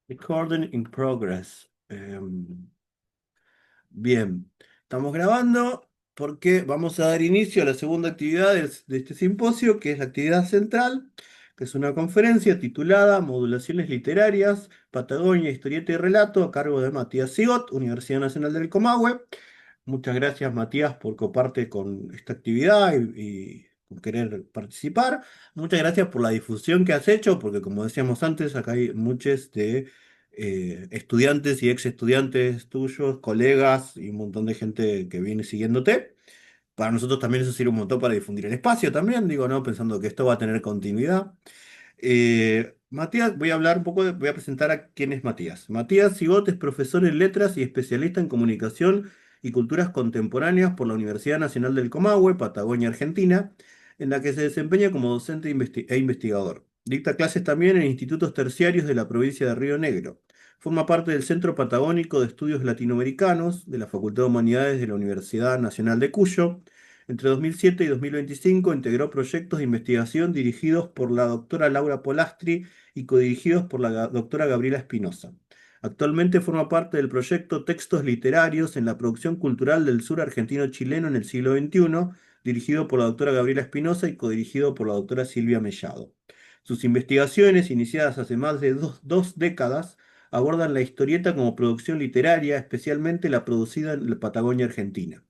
Recording in progress. Bien, estamos grabando porque vamos a dar inicio a la segunda actividad de este simposio, que es la actividad central, que es una conferencia titulada Modulaciones Literarias, Patagonia, Historieta y Relato, a cargo de Matías Sigot, Universidad Nacional del Comahue. Muchas gracias, Matías, por coparte con esta actividad y por querer participar. Muchas gracias por la difusión que has hecho, porque como decíamos antes, acá hay muchos de estudiantes y ex estudiantes tuyos, colegas y un montón de gente que viene siguiéndote. Para nosotros también eso sirve un montón para difundir el espacio también, digo, ¿no? Pensando que esto va a tener continuidad. Matías, voy a hablar un poco, voy a presentar a quién es Matías. Matías Sigot es profesor en letras y especialista en comunicación y culturas contemporáneas por la Universidad Nacional del Comahue, Patagonia, Argentina, en la que se desempeña como docente e investigador. Dicta clases también en institutos terciarios de la provincia de Río Negro. Forma parte del Centro Patagónico de Estudios Latinoamericanos de la Facultad de Humanidades de la Universidad Nacional de Cuyo. Entre 2007 y 2025 integró proyectos de investigación dirigidos por la doctora Laura Polastri y codirigidos por la doctora Gabriela Espinosa. Actualmente forma parte del proyecto Textos Literarios en la Producción Cultural del Sur Argentino-Chileno en el siglo XXI, dirigido por la doctora Gabriela Espinosa y codirigido por la doctora Silvia Mellado. Sus investigaciones, iniciadas hace más de dos décadas, abordan la historieta como producción literaria, especialmente la producida en la Patagonia Argentina.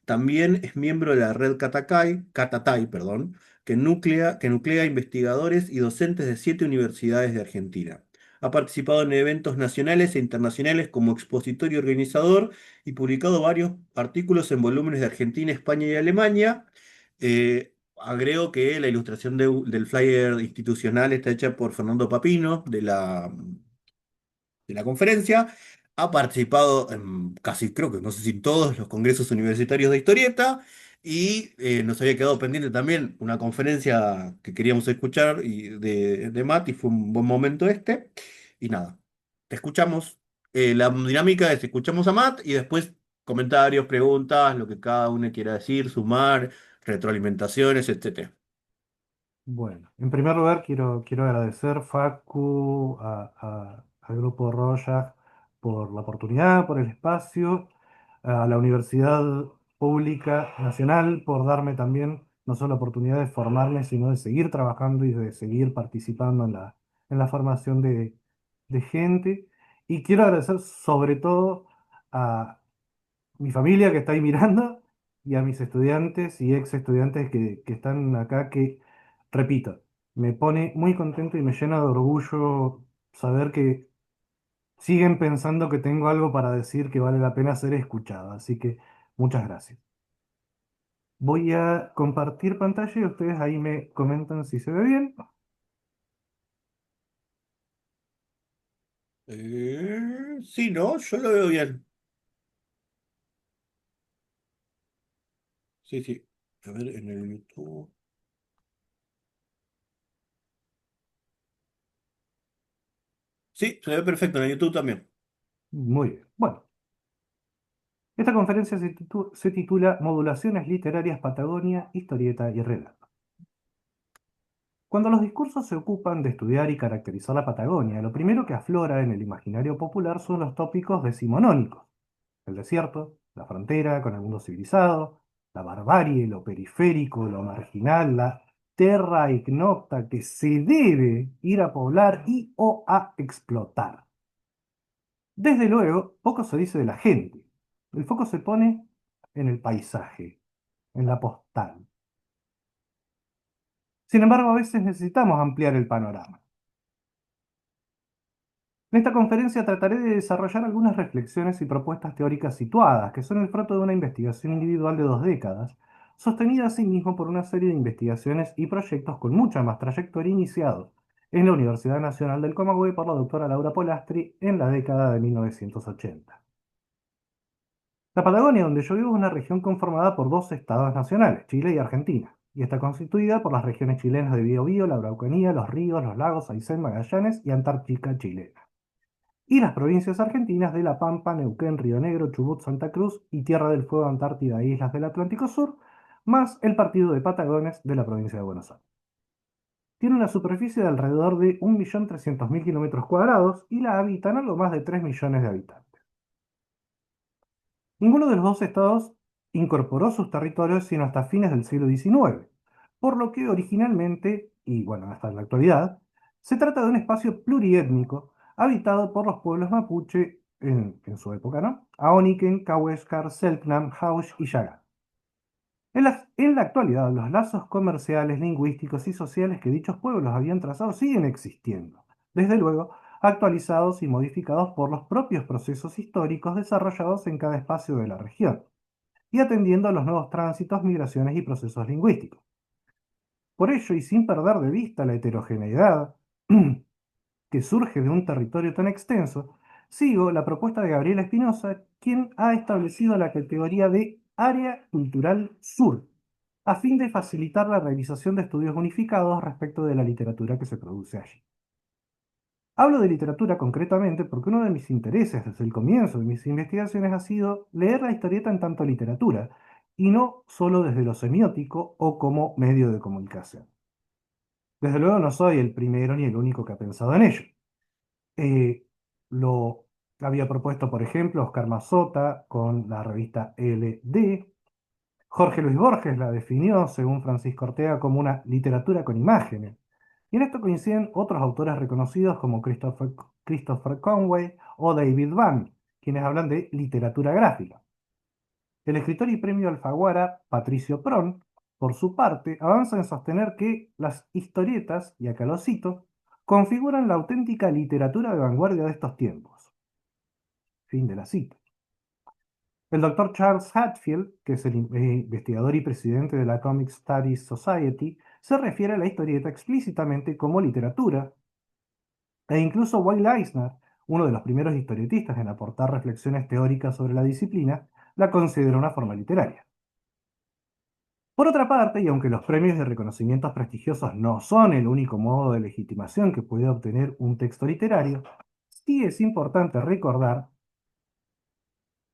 También es miembro de la red Catatay, perdón, que nuclea investigadores y docentes de 7 universidades de Argentina. Ha participado en eventos nacionales e internacionales como expositor y organizador y publicado varios artículos en volúmenes de Argentina, España y Alemania. Agrego que la ilustración del flyer institucional está hecha por Fernando Papino de la conferencia. Ha participado en casi, creo que no sé si en todos los congresos universitarios de historieta. Y nos había quedado pendiente también una conferencia que queríamos escuchar de Matt, y fue un buen momento este. Y nada, te escuchamos. La dinámica es: escuchamos a Matt y después comentarios, preguntas, lo que cada uno quiera decir, sumar, retroalimentaciones, etcétera. Bueno, en primer lugar quiero agradecer, Facu, al Grupo Roya por la oportunidad, por el espacio, a la Universidad Pública Nacional por darme también no solo la oportunidad de formarme, sino de seguir trabajando y de seguir participando en la formación de gente. Y quiero agradecer sobre todo mi familia que está ahí mirando y a mis estudiantes y ex estudiantes que están acá, que, repito, me pone muy contento y me llena de orgullo saber que siguen pensando que tengo algo para decir que vale la pena ser escuchado. Así que muchas gracias. Voy a compartir pantalla y ustedes ahí me comentan si se ve bien. Sí, no, yo lo veo bien. Sí, sí. A ver, en el YouTube. Sí, se ve perfecto en el YouTube también. Muy bien. Bueno, esta conferencia se titula Modulaciones Literarias Patagonia, Historieta y Relato. Cuando los discursos se ocupan de estudiar y caracterizar la Patagonia, lo primero que aflora en el imaginario popular son los tópicos decimonónicos: el desierto, la frontera con el mundo civilizado, la barbarie, lo periférico, lo marginal, la terra ignota que se debe ir a poblar y o a explotar. Desde luego, poco se dice de la gente. El foco se pone en el paisaje, en la postal. Sin embargo, a veces necesitamos ampliar el panorama. En esta conferencia trataré de desarrollar algunas reflexiones y propuestas teóricas situadas, que son el fruto de una investigación individual de 2 décadas, sostenida asimismo por una serie de investigaciones y proyectos con mucha más trayectoria iniciados en la Universidad Nacional del Comahue por la doctora Laura Polastri en la década de 1980. La Patagonia, donde yo vivo, es una región conformada por 2 estados nacionales, Chile y Argentina, y está constituida por las regiones chilenas de Biobío, la Araucanía, los ríos, los lagos, Aysén, Magallanes y Antártica chilena, y las provincias argentinas de La Pampa, Neuquén, Río Negro, Chubut, Santa Cruz y Tierra del Fuego, Antártida e Islas del Atlántico Sur, más el partido de Patagones de la provincia de Buenos Aires. tiene una superficie de alrededor de 1.300.000 kilómetros cuadrados y la habitan algo más de 3 millones de habitantes. Ninguno de los dos estados incorporó sus territorios sino hasta fines del siglo XIX, por lo que originalmente, y bueno, hasta en la actualidad, se trata de un espacio pluriétnico habitado por los pueblos mapuche en su época, ¿no? Aoniken, Cahuéscar, Selknam, Jaush y Yaga. En la actualidad, los lazos comerciales, lingüísticos y sociales que dichos pueblos habían trazado siguen existiendo, desde luego actualizados y modificados por los propios procesos históricos desarrollados en cada espacio de la región, y atendiendo a los nuevos tránsitos, migraciones y procesos lingüísticos. Por ello, y sin perder de vista la heterogeneidad que surge de un territorio tan extenso, sigo la propuesta de Gabriela Espinosa, quien ha establecido la categoría de Área Cultural Sur, a fin de facilitar la realización de estudios unificados respecto de la literatura que se produce allí. Hablo de literatura concretamente porque uno de mis intereses desde el comienzo de mis investigaciones ha sido leer la historieta en tanto literatura, y no solo desde lo semiótico o como medio de comunicación. Desde luego no soy el primero ni el único que ha pensado en ello. Eh, lo había propuesto, por ejemplo, Oscar Mazota con la revista LD. Jorge Luis Borges la definió, según Francisco Ortega, como una literatura con imágenes. Y en esto coinciden otros autores reconocidos como Christopher Conway o David Vann, quienes hablan de literatura gráfica. El escritor y premio Alfaguara, Patricio Pron, por su parte, avanza en sostener que las historietas, y acá lo cito, configuran la auténtica literatura de vanguardia de estos tiempos. Fin de la cita. El doctor Charles Hatfield, que es el investigador y presidente de la Comic Studies Society, se refiere a la historieta explícitamente como literatura, e incluso Will Eisner, uno de los primeros historietistas en aportar reflexiones teóricas sobre la disciplina, la considera una forma literaria. Por otra parte, y aunque los premios y reconocimientos prestigiosos no son el único modo de legitimación que puede obtener un texto literario, sí es importante recordar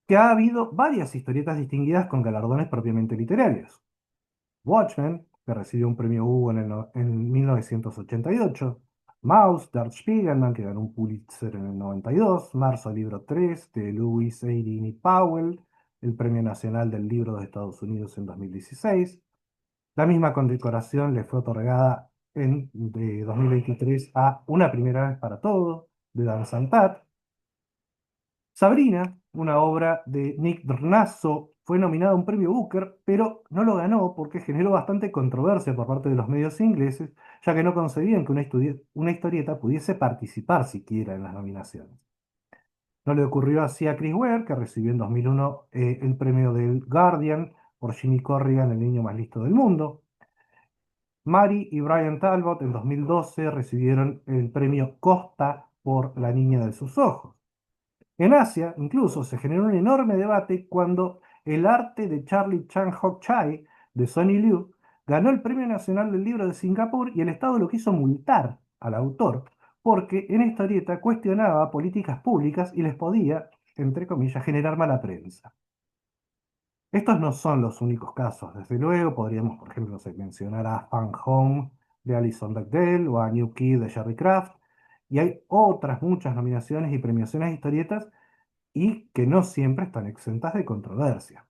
que ha habido varias historietas distinguidas con galardones propiamente literarios. Watchmen, que recibió un premio Hugo en 1988, Maus, de Art Spiegelman, que ganó un Pulitzer en el 92, Marzo, libro 3, de Lewis Eileen Powell, el Premio Nacional del Libro de Estados Unidos en 2016. La misma condecoración le fue otorgada en 2023 a Una primera vez para todo, de Dan Santat. Sabrina, una obra de Nick Drnaso, fue nominada a un premio Booker, pero no lo ganó porque generó bastante controversia por parte de los medios ingleses, ya que no concebían que una historieta pudiese participar siquiera en las nominaciones. No le ocurrió así a Chris Ware, que recibió en 2001 el premio del Guardian por Jimmy Corrigan, el niño más listo del mundo. Mary y Brian Talbot en 2012 recibieron el premio Costa por La niña de sus ojos. En Asia, incluso, se generó un enorme debate cuando El arte de Charlie Chan-Hok Chai, de Sonny Liu, ganó el Premio Nacional del Libro de Singapur y el Estado lo quiso multar al autor porque en esta historieta cuestionaba políticas públicas y les podía, entre comillas, generar mala prensa. Estos no son los únicos casos, desde luego, podríamos, por ejemplo, mencionar a Fan Home de Alison Bechdel o a New Kid de Jerry Craft, y hay otras muchas nominaciones y premiaciones de historietas y que no siempre están exentas de controversia.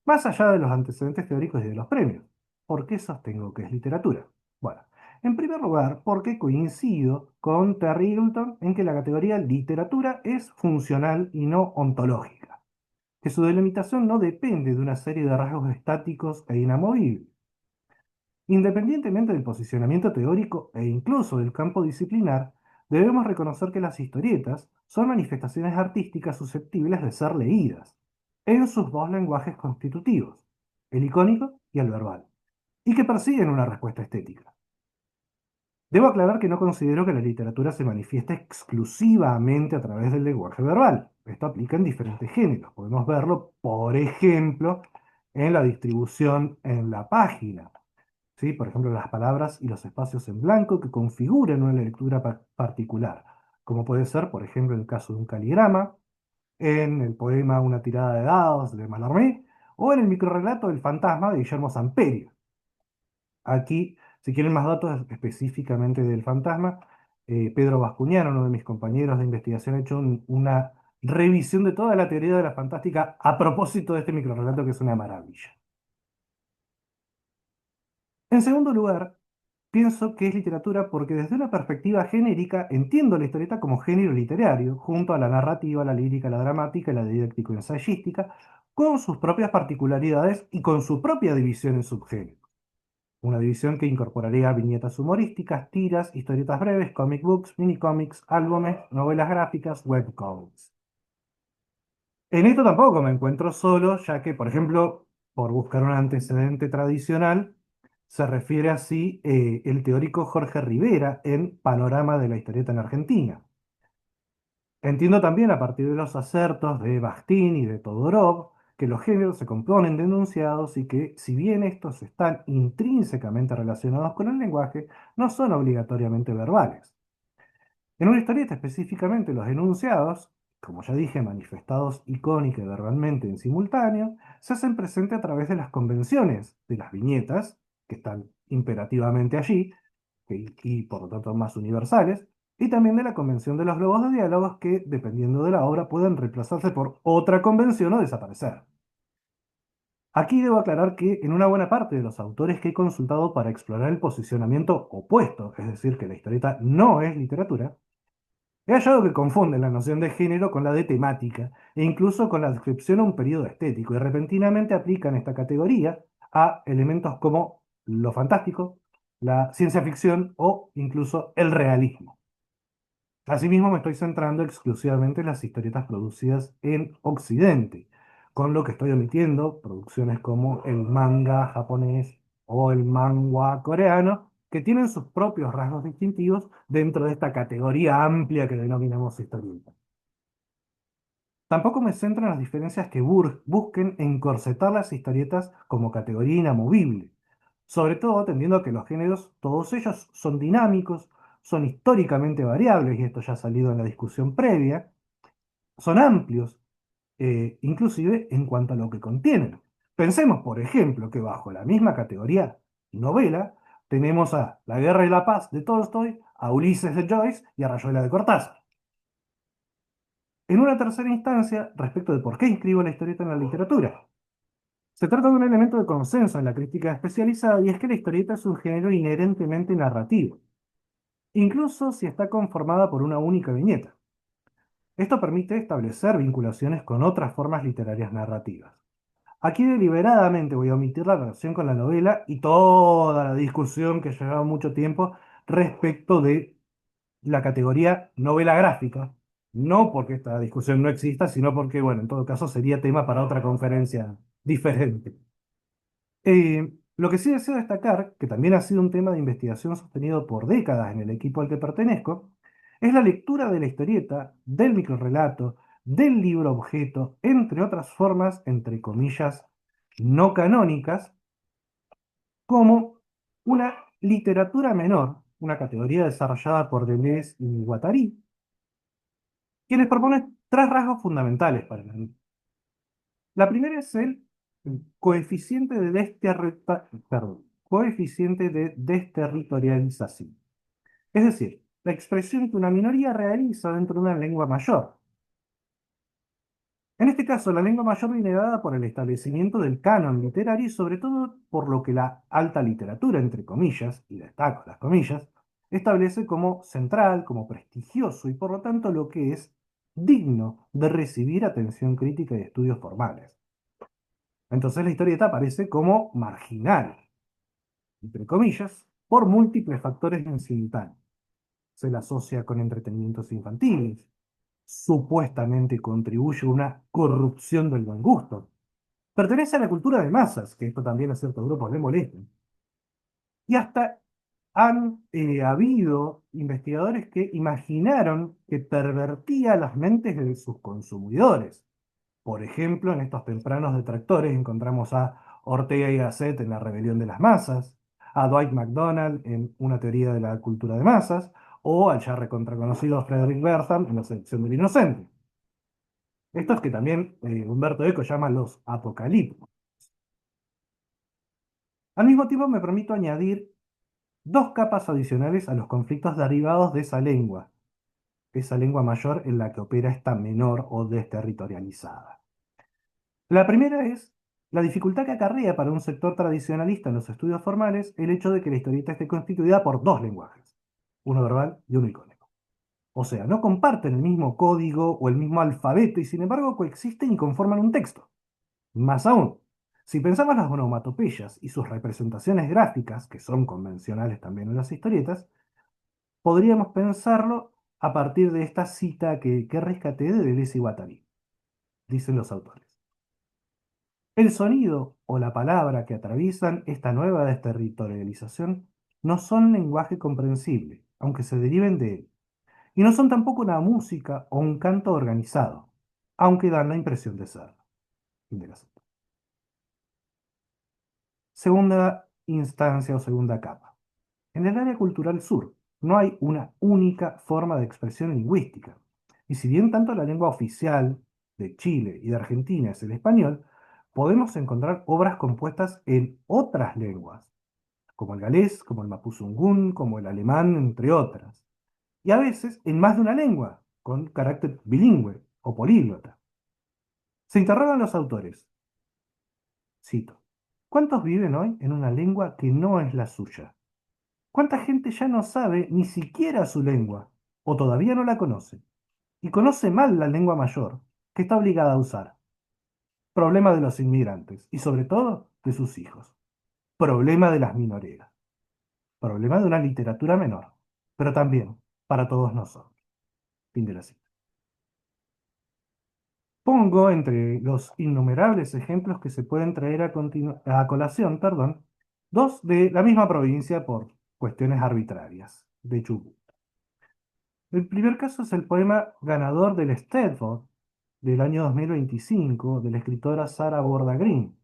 Más allá de los antecedentes teóricos y de los premios, ¿por qué sostengo que es literatura? Bueno, en primer lugar, porque coincido con Terry Eagleton en que la categoría literatura es funcional y no ontológica, que su delimitación no depende de una serie de rasgos estáticos e inamovibles. Independientemente del posicionamiento teórico e incluso del campo disciplinar, debemos reconocer que las historietas son manifestaciones artísticas susceptibles de ser leídas en sus dos lenguajes constitutivos, el icónico y el verbal, y que persiguen una respuesta estética. Debo aclarar que no considero que la literatura se manifieste exclusivamente a través del lenguaje verbal. Esto aplica en diferentes géneros. Podemos verlo, por ejemplo, en la distribución en la página. ¿Sí? Por ejemplo, las palabras y los espacios en blanco que configuran una lectura particular, como puede ser, por ejemplo, el caso de un caligrama, en el poema Una tirada de dados de Mallarmé, o en el microrrelato El fantasma de Guillermo Samperio. Aquí Si quieren más datos específicamente del fantasma, Pedro Bascuñán, uno de mis compañeros de investigación, ha hecho una revisión de toda la teoría de la fantástica a propósito de este microrrelato que es una maravilla. En segundo lugar, pienso que es literatura porque desde una perspectiva genérica entiendo la historieta como género literario, junto a la narrativa, la lírica, la dramática y la didáctico-ensayística, con sus propias particularidades y con su propia división en subgéneros. Una división que incorporaría viñetas humorísticas, tiras, historietas breves, comic books, minicómics, álbumes, novelas gráficas, webcomics. En esto tampoco me encuentro solo, ya que, por ejemplo, por buscar un antecedente tradicional, se refiere así el teórico Jorge Rivera en Panorama de la Historieta en Argentina. Entiendo también a partir de los acertos de Bakhtin y de Todorov que los géneros se componen de enunciados y que, si bien estos están intrínsecamente relacionados con el lenguaje, no son obligatoriamente verbales. En una historieta específicamente, los enunciados, como ya dije, manifestados icónica y verbalmente en simultáneo, se hacen presente a través de las convenciones de las viñetas, que están imperativamente allí, y por lo tanto más universales, y también de la convención de los globos de diálogos que, dependiendo de la obra, pueden reemplazarse por otra convención o desaparecer. Aquí debo aclarar que en una buena parte de los autores que he consultado para explorar el posicionamiento opuesto, es decir, que la historieta no es literatura, he hallado que confunden la noción de género con la de temática, e incluso con la descripción a un periodo estético, y repentinamente aplican esta categoría a elementos como lo fantástico, la ciencia ficción o incluso el realismo. Asimismo, me estoy centrando exclusivamente en las historietas producidas en Occidente, con lo que estoy omitiendo producciones como el manga japonés o el manhwa coreano, que tienen sus propios rasgos distintivos dentro de esta categoría amplia que denominamos historieta. Tampoco me centro en las diferencias que busquen encorsetar las historietas como categoría inamovible, sobre todo atendiendo a que los géneros, todos ellos, son dinámicos, son históricamente variables, y esto ya ha salido en la discusión previa, son amplios, inclusive en cuanto a lo que contienen. Pensemos, por ejemplo, que bajo la misma categoría novela tenemos a La Guerra y la Paz de Tolstoy, a Ulises de Joyce y a Rayuela de Cortázar. En una tercera instancia, respecto de por qué inscribo la historieta en la literatura. Se trata de un elemento de consenso en la crítica especializada, y es que la historieta es un género inherentemente narrativo, incluso si está conformada por una única viñeta. Esto permite establecer vinculaciones con otras formas literarias narrativas. Aquí deliberadamente voy a omitir la relación con la novela y toda la discusión que llevaba mucho tiempo respecto de la categoría novela gráfica. No porque esta discusión no exista, sino porque, bueno, en todo caso sería tema para otra conferencia diferente. Lo que sí deseo destacar, que también ha sido un tema de investigación sostenido por décadas en el equipo al que pertenezco, es la lectura de la historieta, del microrrelato, del libro objeto, entre otras formas, entre comillas, no canónicas, como una literatura menor, una categoría desarrollada por Deleuze y Guattari, quienes proponen tres rasgos fundamentales para mí. La primera es el coeficiente de coeficiente de desterritorialización. Es decir, la expresión que una minoría realiza dentro de una lengua mayor. En este caso, la lengua mayor viene dada por el establecimiento del canon literario y sobre todo por lo que la alta literatura, entre comillas, y destaco las comillas, establece como central, como prestigioso y por lo tanto lo que es digno de recibir atención crítica y estudios formales. Entonces la historieta aparece como marginal, entre comillas, por múltiples factores en simultáneo. Se la asocia con entretenimientos infantiles, supuestamente contribuye a una corrupción del buen gusto. Pertenece a la cultura de masas, que esto también a ciertos grupos le molesta. Y hasta han habido investigadores que imaginaron que pervertía las mentes de sus consumidores. Por ejemplo, en estos tempranos detractores encontramos a Ortega y Gasset en La rebelión de las masas, a Dwight MacDonald en Una teoría de la cultura de masas, o al ya recontraconocido Frederick Bertham en La selección del inocente. Estos que también Humberto Eco llama los apocalípticos. Al mismo tiempo me permito añadir dos capas adicionales a los conflictos derivados de esa lengua mayor en la que opera esta menor o desterritorializada. La primera es la dificultad que acarrea para un sector tradicionalista en los estudios formales el hecho de que la historieta esté constituida por dos lenguajes, uno verbal y uno icónico. O sea, no comparten el mismo código o el mismo alfabeto y sin embargo coexisten y conforman un texto. Más aún, si pensamos las onomatopeyas y sus representaciones gráficas, que son convencionales también en las historietas, podríamos pensarlo a partir de esta cita que rescaté de Deleuze y Guattari, dicen los autores. El sonido o la palabra que atraviesan esta nueva desterritorialización no son lenguaje comprensible, aunque se deriven de él, y no son tampoco una música o un canto organizado, aunque dan la impresión de serlo. Fin de la cita. Segunda instancia o segunda capa. En el área cultural sur no hay una única forma de expresión lingüística. Y si bien tanto la lengua oficial de Chile y de Argentina es el español, podemos encontrar obras compuestas en otras lenguas, como el galés, como el mapuzungún, como el alemán, entre otras. Y a veces en más de una lengua, con carácter bilingüe o políglota. Se interrogan los autores, cito, ¿cuántos viven hoy en una lengua que no es la suya? ¿Cuánta gente ya no sabe ni siquiera su lengua, o todavía no la conoce, y conoce mal la lengua mayor, que está obligada a usar? Problema de los inmigrantes, y sobre todo de sus hijos. Problema de las minorías. Problema de una literatura menor, pero también para todos nosotros. Fin de la cita. Pongo entre los innumerables ejemplos que se pueden traer a colación, perdón, dos de la misma provincia por cuestiones arbitrarias, de Chubut. El primer caso es el poema ganador del Stedford del año 2025 de la escritora Sarah Borda Green.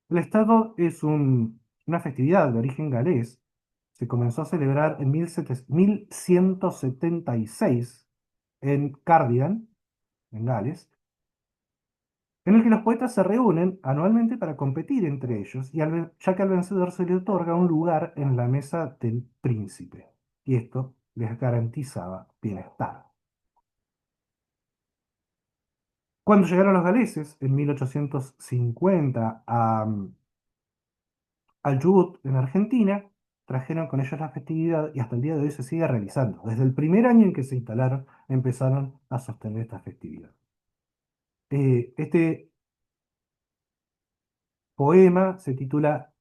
El Stedford es una festividad de origen galés. Se comenzó a celebrar en 1176 en Cardigan, en Gales, en el que los poetas se reúnen anualmente para competir entre ellos, ya que al vencedor se le otorga un lugar en la mesa del príncipe, y esto les garantizaba bienestar. Cuando llegaron los galeses, en 1850, al Chubut, en Argentina, trajeron con ellos la festividad y hasta el día de hoy se sigue realizando. Desde el primer año en que se instalaron, empezaron a sostener esta festividad. Este poema se titula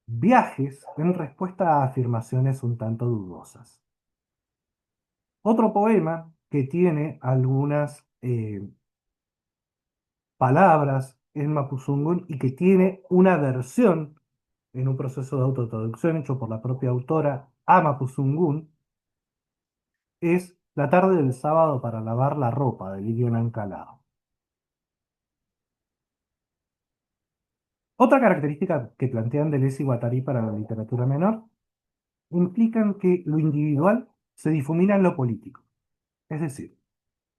Viajes en respuesta a afirmaciones un tanto dudosas. Otro poema que tiene algunas palabras en mapuzungún y que tiene una versión en un proceso de autotraducción hecho por la propia autora a mapuzungún, es La tarde del sábado para lavar la ropa de Lirio Nancalao. Otra característica que plantean Deleuze y Guattari para la literatura menor implican que lo individual se difumina en lo político. Es decir,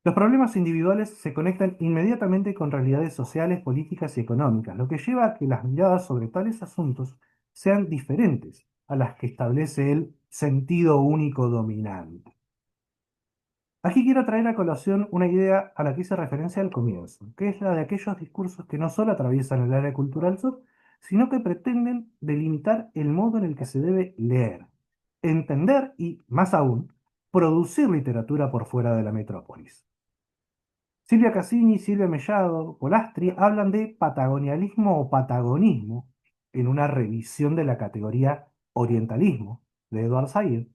los problemas individuales se conectan inmediatamente con realidades sociales, políticas y económicas, lo que lleva a que las miradas sobre tales asuntos sean diferentes a las que establece el sentido único dominante. Aquí quiero traer a colación una idea a la que hice referencia al comienzo, que es la de aquellos discursos que no solo atraviesan el área cultural sur, sino que pretenden delimitar el modo en el que se debe leer, entender y, más aún, producir literatura por fuera de la metrópolis. Silvia Cassini, Silvia Mellado, Polastri hablan de patagonialismo o patagonismo en una revisión de la categoría orientalismo de Edward Said,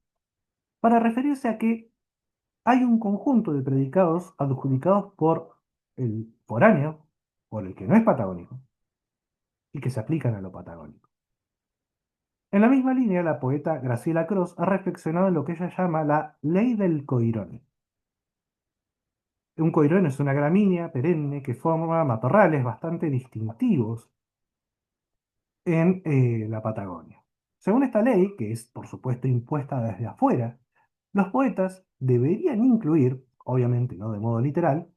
para referirse a que hay un conjunto de predicados adjudicados por el foráneo, por el que no es patagónico, y que se aplican a lo patagónico. En la misma línea, la poeta Graciela Cross ha reflexionado en lo que ella llama la ley del coirón. Un coirón es una gramínea perenne que forma matorrales bastante distintivos en la Patagonia. Según esta ley, que es por supuesto impuesta desde afuera, los poetas deberían incluir, obviamente no de modo literal,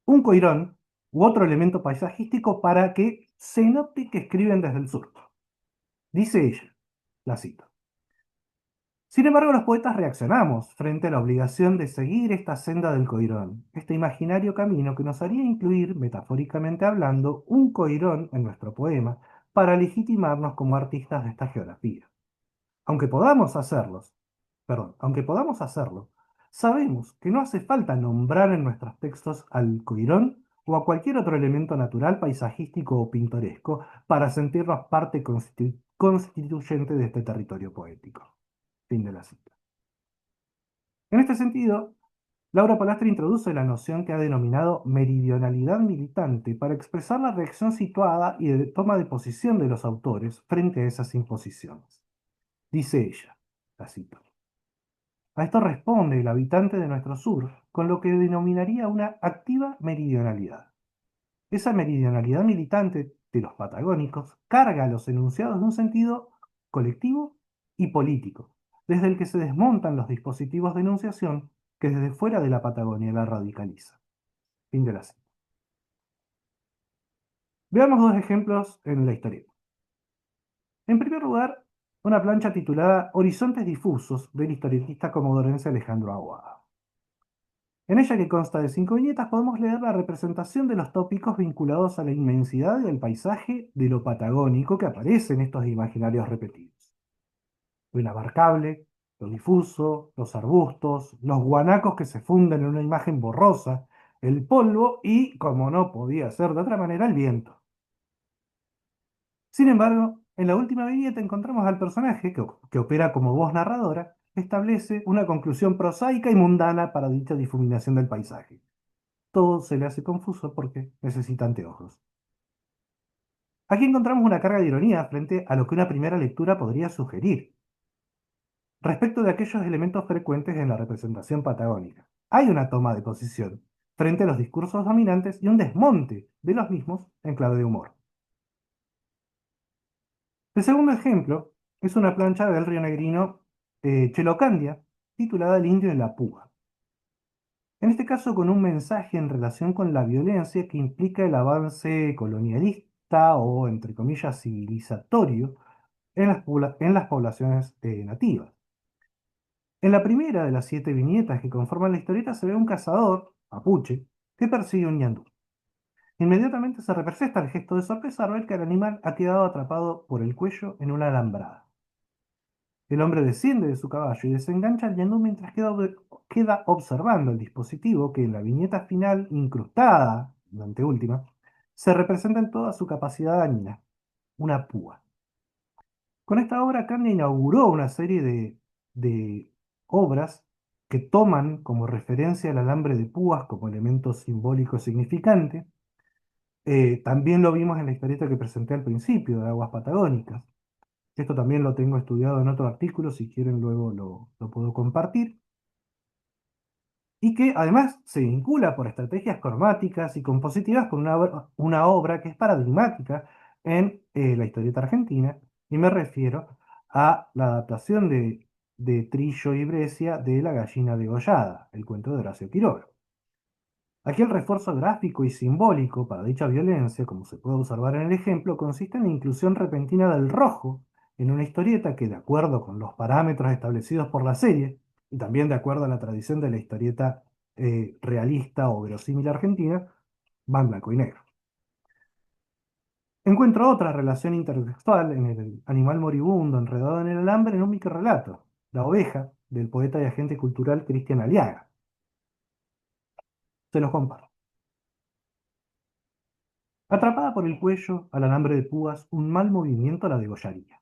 un coirón u otro elemento paisajístico para que se note que escriben desde el sur. Dice ella, la cito, Sin embargo, los poetas reaccionamos frente a la obligación de seguir esta senda del coirón, este imaginario camino que nos haría incluir, metafóricamente hablando, un coirón en nuestro poema para legitimarnos como artistas de esta geografía. Aunque podamos hacerlos, aunque podamos hacerlo, sabemos que no hace falta nombrar en nuestros textos al coirón o a cualquier otro elemento natural, paisajístico o pintoresco para sentirnos parte constituyente de este territorio poético. Fin de la cita. En este sentido, Laura Polastri introduce la noción que ha denominado meridionalidad militante para expresar la reacción situada y de toma de posición de los autores frente a esas imposiciones. Dice ella, la cito: a esto responde el habitante de nuestro sur con lo que denominaría una activa meridionalidad. Esa meridionalidad militante de los patagónicos carga los enunciados de un sentido colectivo y político, desde el que se desmontan los dispositivos de enunciación que desde fuera de la Patagonia la radicaliza. Fin de la cita. Veamos dos ejemplos en la historia. En primer lugar, una plancha titulada Horizontes difusos del historietista comodorense Alejandro Aguada. En ella, que consta de 5 viñetas, podemos leer la representación de los tópicos vinculados a la inmensidad del paisaje de lo patagónico que aparece en estos imaginarios repetidos. Lo inabarcable, lo difuso, los arbustos, los guanacos que se funden en una imagen borrosa, el polvo y, como no podía ser de otra manera, el viento. Sin embargo, en la última viñeta encontramos al personaje, que opera como voz narradora, establece una conclusión prosaica y mundana para dicha difuminación del paisaje. Todo se le hace confuso porque necesita anteojos. Aquí encontramos una carga de ironía frente a lo que una primera lectura podría sugerir, respecto de aquellos elementos frecuentes en la representación patagónica. Hay una toma de posición frente a los discursos dominantes y un desmonte de los mismos en clave de humor. El segundo ejemplo es una plancha del rionegrino Chelocandia, titulada El indio en la púa. En este caso, con un mensaje en relación con la violencia que implica el avance colonialista o, entre comillas, civilizatorio en las poblaciones nativas. En la primera de las 7 viñetas que conforman la historieta se ve un cazador, mapuche, que persigue un ñandú. Inmediatamente se representa el gesto de sorpresa al ver que el animal ha quedado atrapado por el cuello en una alambrada. El hombre desciende de su caballo y desengancha al ñandú mientras queda observando el dispositivo que en la viñeta final, incrustada, la anteúltima, se representa en toda su capacidad dañina, una púa. Con esta obra, Candia inauguró una serie de obras que toman como referencia el alambre de púas como elemento simbólico significante. También lo vimos en la historieta que presenté al principio, de Aguas Patagónicas. Esto también lo tengo estudiado en otro artículo, si quieren luego lo puedo compartir. Y que además se vincula por estrategias cromáticas y compositivas con una obra que es paradigmática en la historieta argentina, y me refiero a la adaptación de Trillo y Brescia de La gallina degollada, el cuento de Horacio Quiroga. Aquí el refuerzo gráfico y simbólico para dicha violencia, como se puede observar en el ejemplo, consiste en la inclusión repentina del rojo en una historieta que, de acuerdo con los parámetros establecidos por la serie, y también de acuerdo a la tradición de la historieta realista o verosímil argentina, va en blanco y negro. Encuentro otra relación intertextual en el animal moribundo enredado en el alambre en un microrrelato, La oveja, del poeta y agente cultural Cristian Aliaga. Se los comparto. Atrapada por el cuello al alambre de púas, un mal movimiento la degollaría.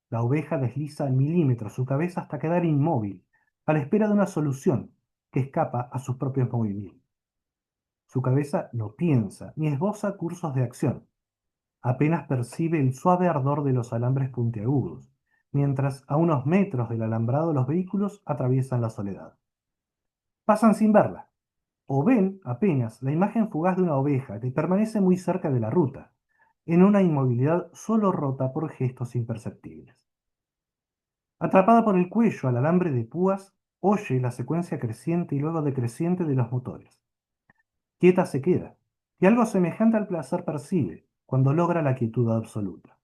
La oveja desliza al milímetro su cabeza hasta quedar inmóvil, a la espera de una solución que escapa a sus propios movimientos. Su cabeza no piensa ni esboza cursos de acción. Apenas percibe el suave ardor de los alambres puntiagudos, mientras a unos metros del alambrado los vehículos atraviesan la soledad. Pasan sin verla, o ven apenas la imagen fugaz de una oveja que permanece muy cerca de la ruta, en una inmovilidad solo rota por gestos imperceptibles. Atrapada por el cuello al alambre de púas, oye la secuencia creciente y luego decreciente de los motores. Quieta se queda, y algo semejante al placer percibe cuando logra la quietud absoluta.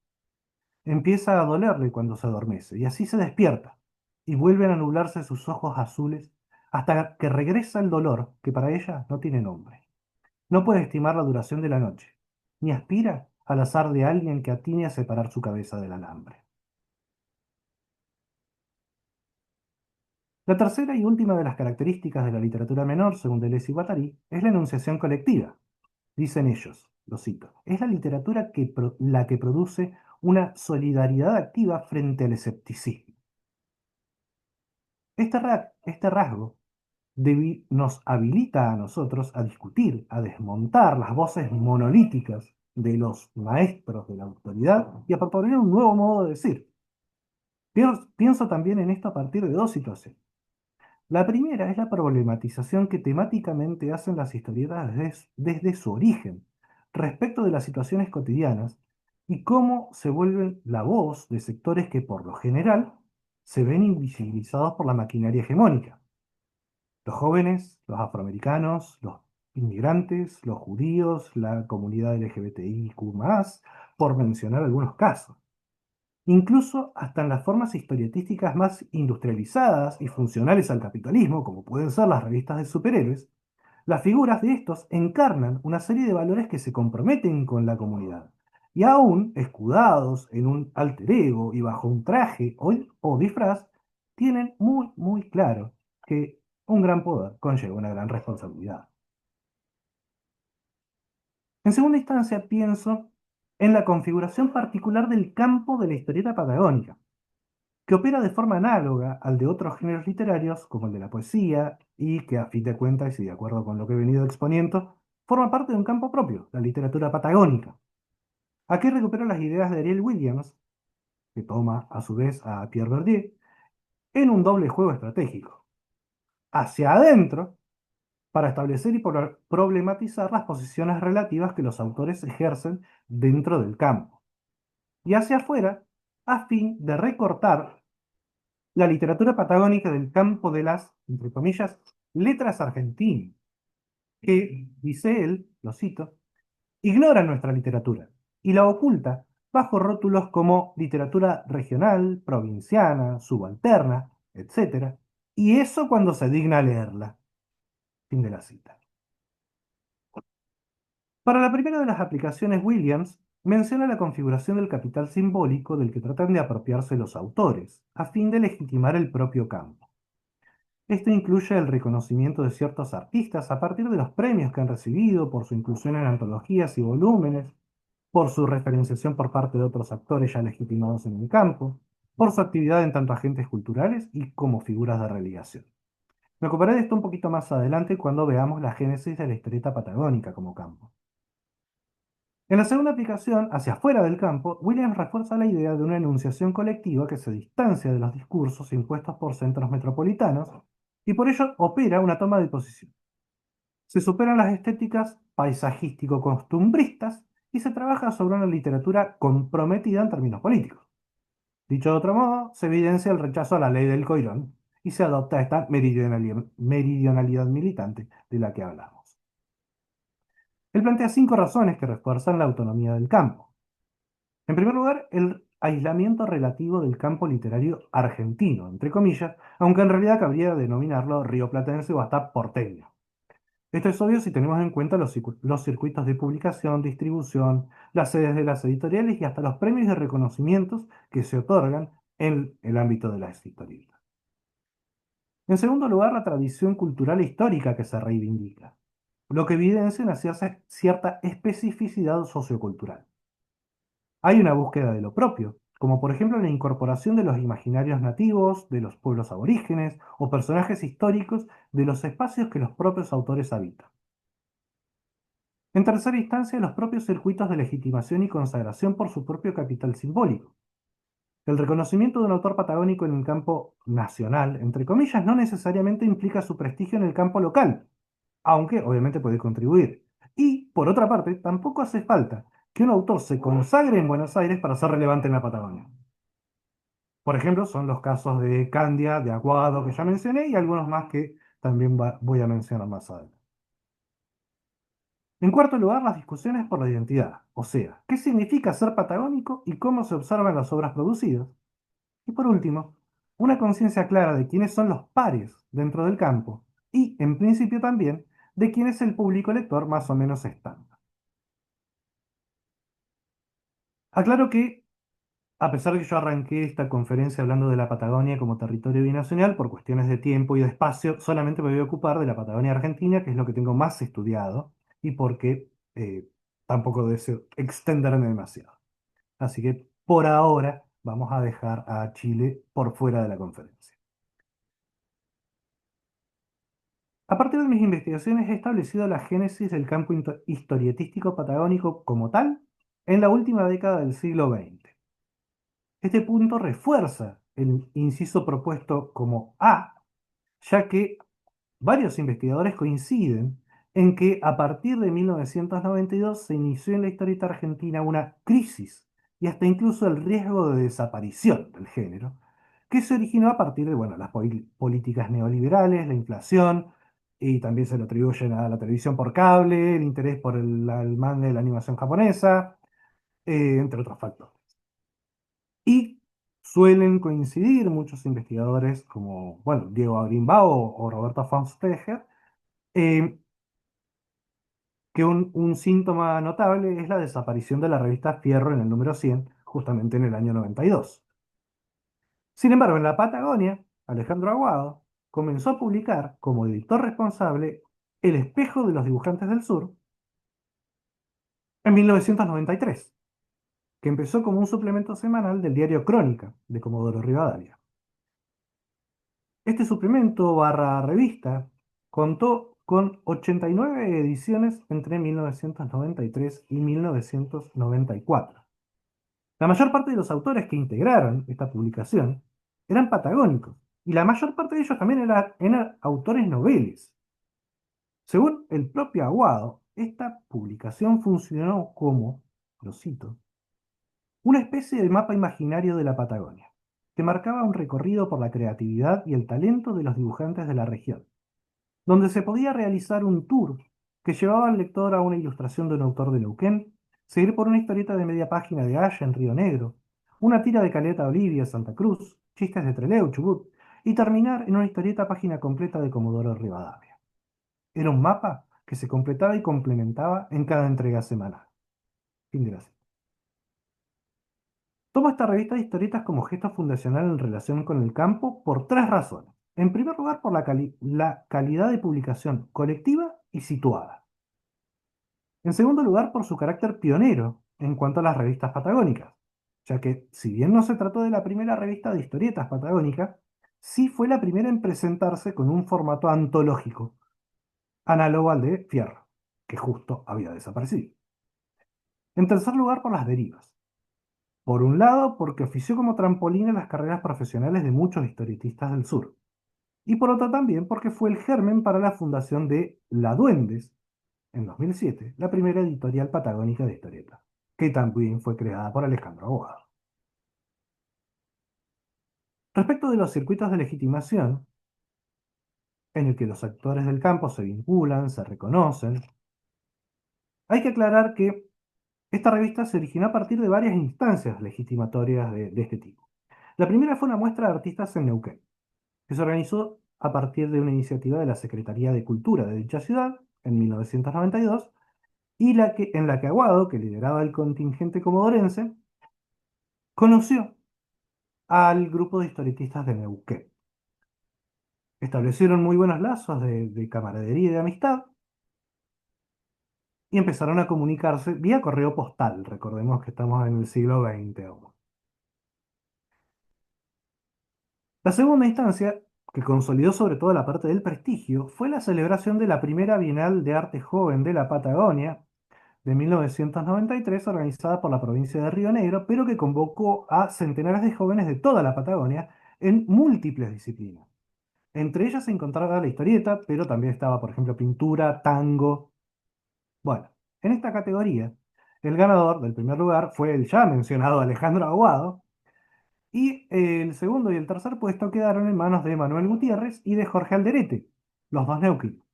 Empieza a dolerle cuando se adormece, y así se despierta. y vuelven a nublarse sus ojos azules hasta que regresa el dolor que para ella no tiene nombre. No puede estimar la duración de la noche, ni aspira al azar de alguien que atine a separar su cabeza del alambre. La tercera y última de las características de la literatura menor, según Deleuze y Guattari, es la enunciación colectiva. Dicen ellos, lo cito, es la literatura la que produce una solidaridad activa frente al escepticismo. Este rasgo nos habilita a nosotros a discutir, a desmontar las voces monolíticas de los maestros de la autoridad y a proponer un nuevo modo de decir. Pienso también en esto a partir de dos situaciones. La primera es la problematización que temáticamente hacen las historietas desde su origen, respecto de las situaciones cotidianas y cómo se vuelven la voz de sectores que por lo general se ven invisibilizados por la maquinaria hegemónica. Los jóvenes, los afroamericanos, los inmigrantes, los judíos, la comunidad LGBTIQ+, por mencionar algunos casos. Incluso hasta en las formas historietísticas más industrializadas y funcionales al capitalismo, como pueden ser las revistas de superhéroes, las figuras de estos encarnan una serie de valores que se comprometen con la comunidad, y aún escudados en un alter ego y bajo un traje o disfraz, tienen muy, muy claro que un gran poder conlleva una gran responsabilidad. En segunda instancia, pienso en la configuración particular del campo de la historieta patagónica, que opera de forma análoga al de otros géneros literarios, como el de la poesía, y que a fin de cuentas, y de acuerdo con lo que he venido exponiendo, forma parte de un campo propio, la literatura patagónica. Aquí recupero las ideas de Ariel Williams, que toma a su vez a Pierre Verdier, en un doble juego estratégico. Hacia adentro, para establecer y problematizar las posiciones relativas que los autores ejercen dentro del campo. Y hacia afuera, a fin de recortar la literatura patagónica del campo de las, entre comillas, letras argentinas, que, dice él, lo cito, ignora nuestra literatura y la oculta bajo rótulos como literatura regional, provinciana, subalterna, etc. Y eso cuando se digna leerla. Fin de la cita. Para la primera de las aplicaciones, Williams menciona la configuración del capital simbólico del que tratan de apropiarse los autores, a fin de legitimar el propio campo. Esto incluye el reconocimiento de ciertos artistas a partir de los premios que han recibido por su inclusión en antologías y volúmenes, por su referenciación por parte de otros actores ya legitimados en el campo, por su actividad en tanto agentes culturales y como figuras de relegación. Me ocuparé de esto un poquito más adelante cuando veamos la génesis de la historieta patagónica como campo. En la segunda aplicación, hacia afuera del campo, Williams refuerza la idea de una enunciación colectiva que se distancia de los discursos impuestos por centros metropolitanos y por ello opera una toma de posición. Se superan las estéticas paisajístico-costumbristas y se trabaja sobre una literatura comprometida en términos políticos. Dicho de otro modo, se evidencia el rechazo a la ley del Coirón y se adopta esta meridionalidad militante de la que hablamos. Él plantea 5 razones que refuerzan la autonomía del campo. En primer lugar, el aislamiento relativo del campo literario argentino, entre comillas, aunque en realidad cabría denominarlo rioplatense o hasta porteño. Esto es obvio si tenemos en cuenta los circuitos de publicación, distribución, las sedes de las editoriales y hasta los premios y reconocimientos que se otorgan en el ámbito de las historietas. En segundo lugar, la tradición cultural e histórica que se reivindica, lo que evidencia una cierta especificidad sociocultural. Hay una búsqueda de lo propio, como por ejemplo la incorporación de los imaginarios nativos, de los pueblos aborígenes o personajes históricos de los espacios que los propios autores habitan. En tercera instancia, los propios circuitos de legitimación y consagración por su propio capital simbólico. El reconocimiento de un autor patagónico en el campo nacional, entre comillas, no necesariamente implica su prestigio en el campo local, aunque obviamente puede contribuir. Y, por otra parte, tampoco hace falta que un autor se consagre en Buenos Aires para ser relevante en la Patagonia. Por ejemplo, son los casos de Candia, de Aguado, que ya mencioné, y algunos más que también voy a mencionar más adelante. En cuarto lugar, las discusiones por la identidad, o sea, qué significa ser patagónico y cómo se observan las obras producidas. Y por último, una conciencia clara de quiénes son los pares dentro del campo y, en principio también, de quién es el público lector más o menos estándar. Aclaro que, a pesar de que yo arranqué esta conferencia hablando de la Patagonia como territorio binacional, por cuestiones de tiempo y de espacio, solamente me voy a ocupar de la Patagonia Argentina, que es lo que tengo más estudiado, y porque tampoco deseo extenderme demasiado. Así que por ahora vamos a dejar a Chile por fuera de la conferencia. A partir de mis investigaciones he establecido la génesis del campo historietístico patagónico como tal en la última década del siglo XX. Este punto refuerza el inciso propuesto como A, ya que varios investigadores coinciden en que a partir de 1992 se inició en la historieta argentina una crisis y hasta incluso el riesgo de desaparición del género, que se originó a partir de bueno, las políticas neoliberales, la inflación, y también se lo atribuyen a la televisión por cable, el interés por el manga y la animación japonesa, entre otros factores. Y suelen coincidir muchos investigadores como, bueno, Diego Agrimbao o Roberto von Steger, eh, que un síntoma notable es la desaparición de la revista Fierro en el número 100, justamente en el año 92. Sin embargo, en la Patagonia, Alejandro Aguado comenzó a publicar como editor responsable El espejo de los dibujantes del sur en 1993, que empezó como un suplemento semanal del diario Crónica de Comodoro Rivadavia. Este suplemento barra revista contó con 89 ediciones entre 1993 y 1994. La mayor parte de los autores que integraron esta publicación eran patagónicos, y la mayor parte de ellos también eran autores noveles. Según el propio Aguado, esta publicación funcionó como, lo cito, una especie de mapa imaginario de la Patagonia, que marcaba un recorrido por la creatividad y el talento de los dibujantes de la región, donde se podía realizar un tour que llevaba al lector a una ilustración de un autor de Neuquén, seguir por una historieta de media página de Haya en Río Negro, una tira de Caleta Olivia, Santa Cruz, chistes de Trelew, Chubut, y terminar en una historieta página completa de Comodoro Rivadavia. Era un mapa que se completaba y complementaba en cada entrega semanal. Fin de la cita. Tomo esta revista de historietas como gesto fundacional en relación con el campo por tres razones. En primer lugar, por la calidad de publicación colectiva y situada. En segundo lugar, por su carácter pionero en cuanto a las revistas patagónicas, ya que, si bien no se trató de la primera revista de historietas patagónicas, sí fue la primera en presentarse con un formato antológico, análogo al de Fierro, que justo había desaparecido. En tercer lugar, por las derivas. Por un lado, porque ofició como trampolín en las carreras profesionales de muchos historietistas del sur. Y por otro también porque fue el germen para la fundación de La Duendes, en 2007, la primera editorial patagónica de historietas, que también fue creada por Alejandro Aguado. Respecto de los circuitos de legitimación, en el que los actores del campo se vinculan, se reconocen, hay que aclarar que esta revista se originó a partir de varias instancias legitimatorias de este tipo. La primera fue una muestra de artistas en Neuquén, que se organizó a partir de una iniciativa de la Secretaría de Cultura de dicha ciudad en 1992, y en la que Aguado, que lideraba el contingente comodorense, conoció al grupo de historietistas de Neuquén. Establecieron muy buenos lazos de camaradería y de amistad y empezaron a comunicarse vía correo postal. Recordemos que estamos en el siglo XX aún. La segunda instancia, que consolidó sobre todo la parte del prestigio, fue la celebración de la primera Bienal de Arte Joven de la Patagonia de 1993, organizada por la provincia de Río Negro, pero que convocó a centenares de jóvenes de toda la Patagonia en múltiples disciplinas. Entre ellas se encontraba la historieta, pero también estaba, por ejemplo, pintura, tango. Bueno, en esta categoría, el ganador del primer lugar fue el ya mencionado Alejandro Aguado, y el segundo y el tercer puesto quedaron en manos de Manuel Gutiérrez y de Jorge Alderete, los dos neuquinos.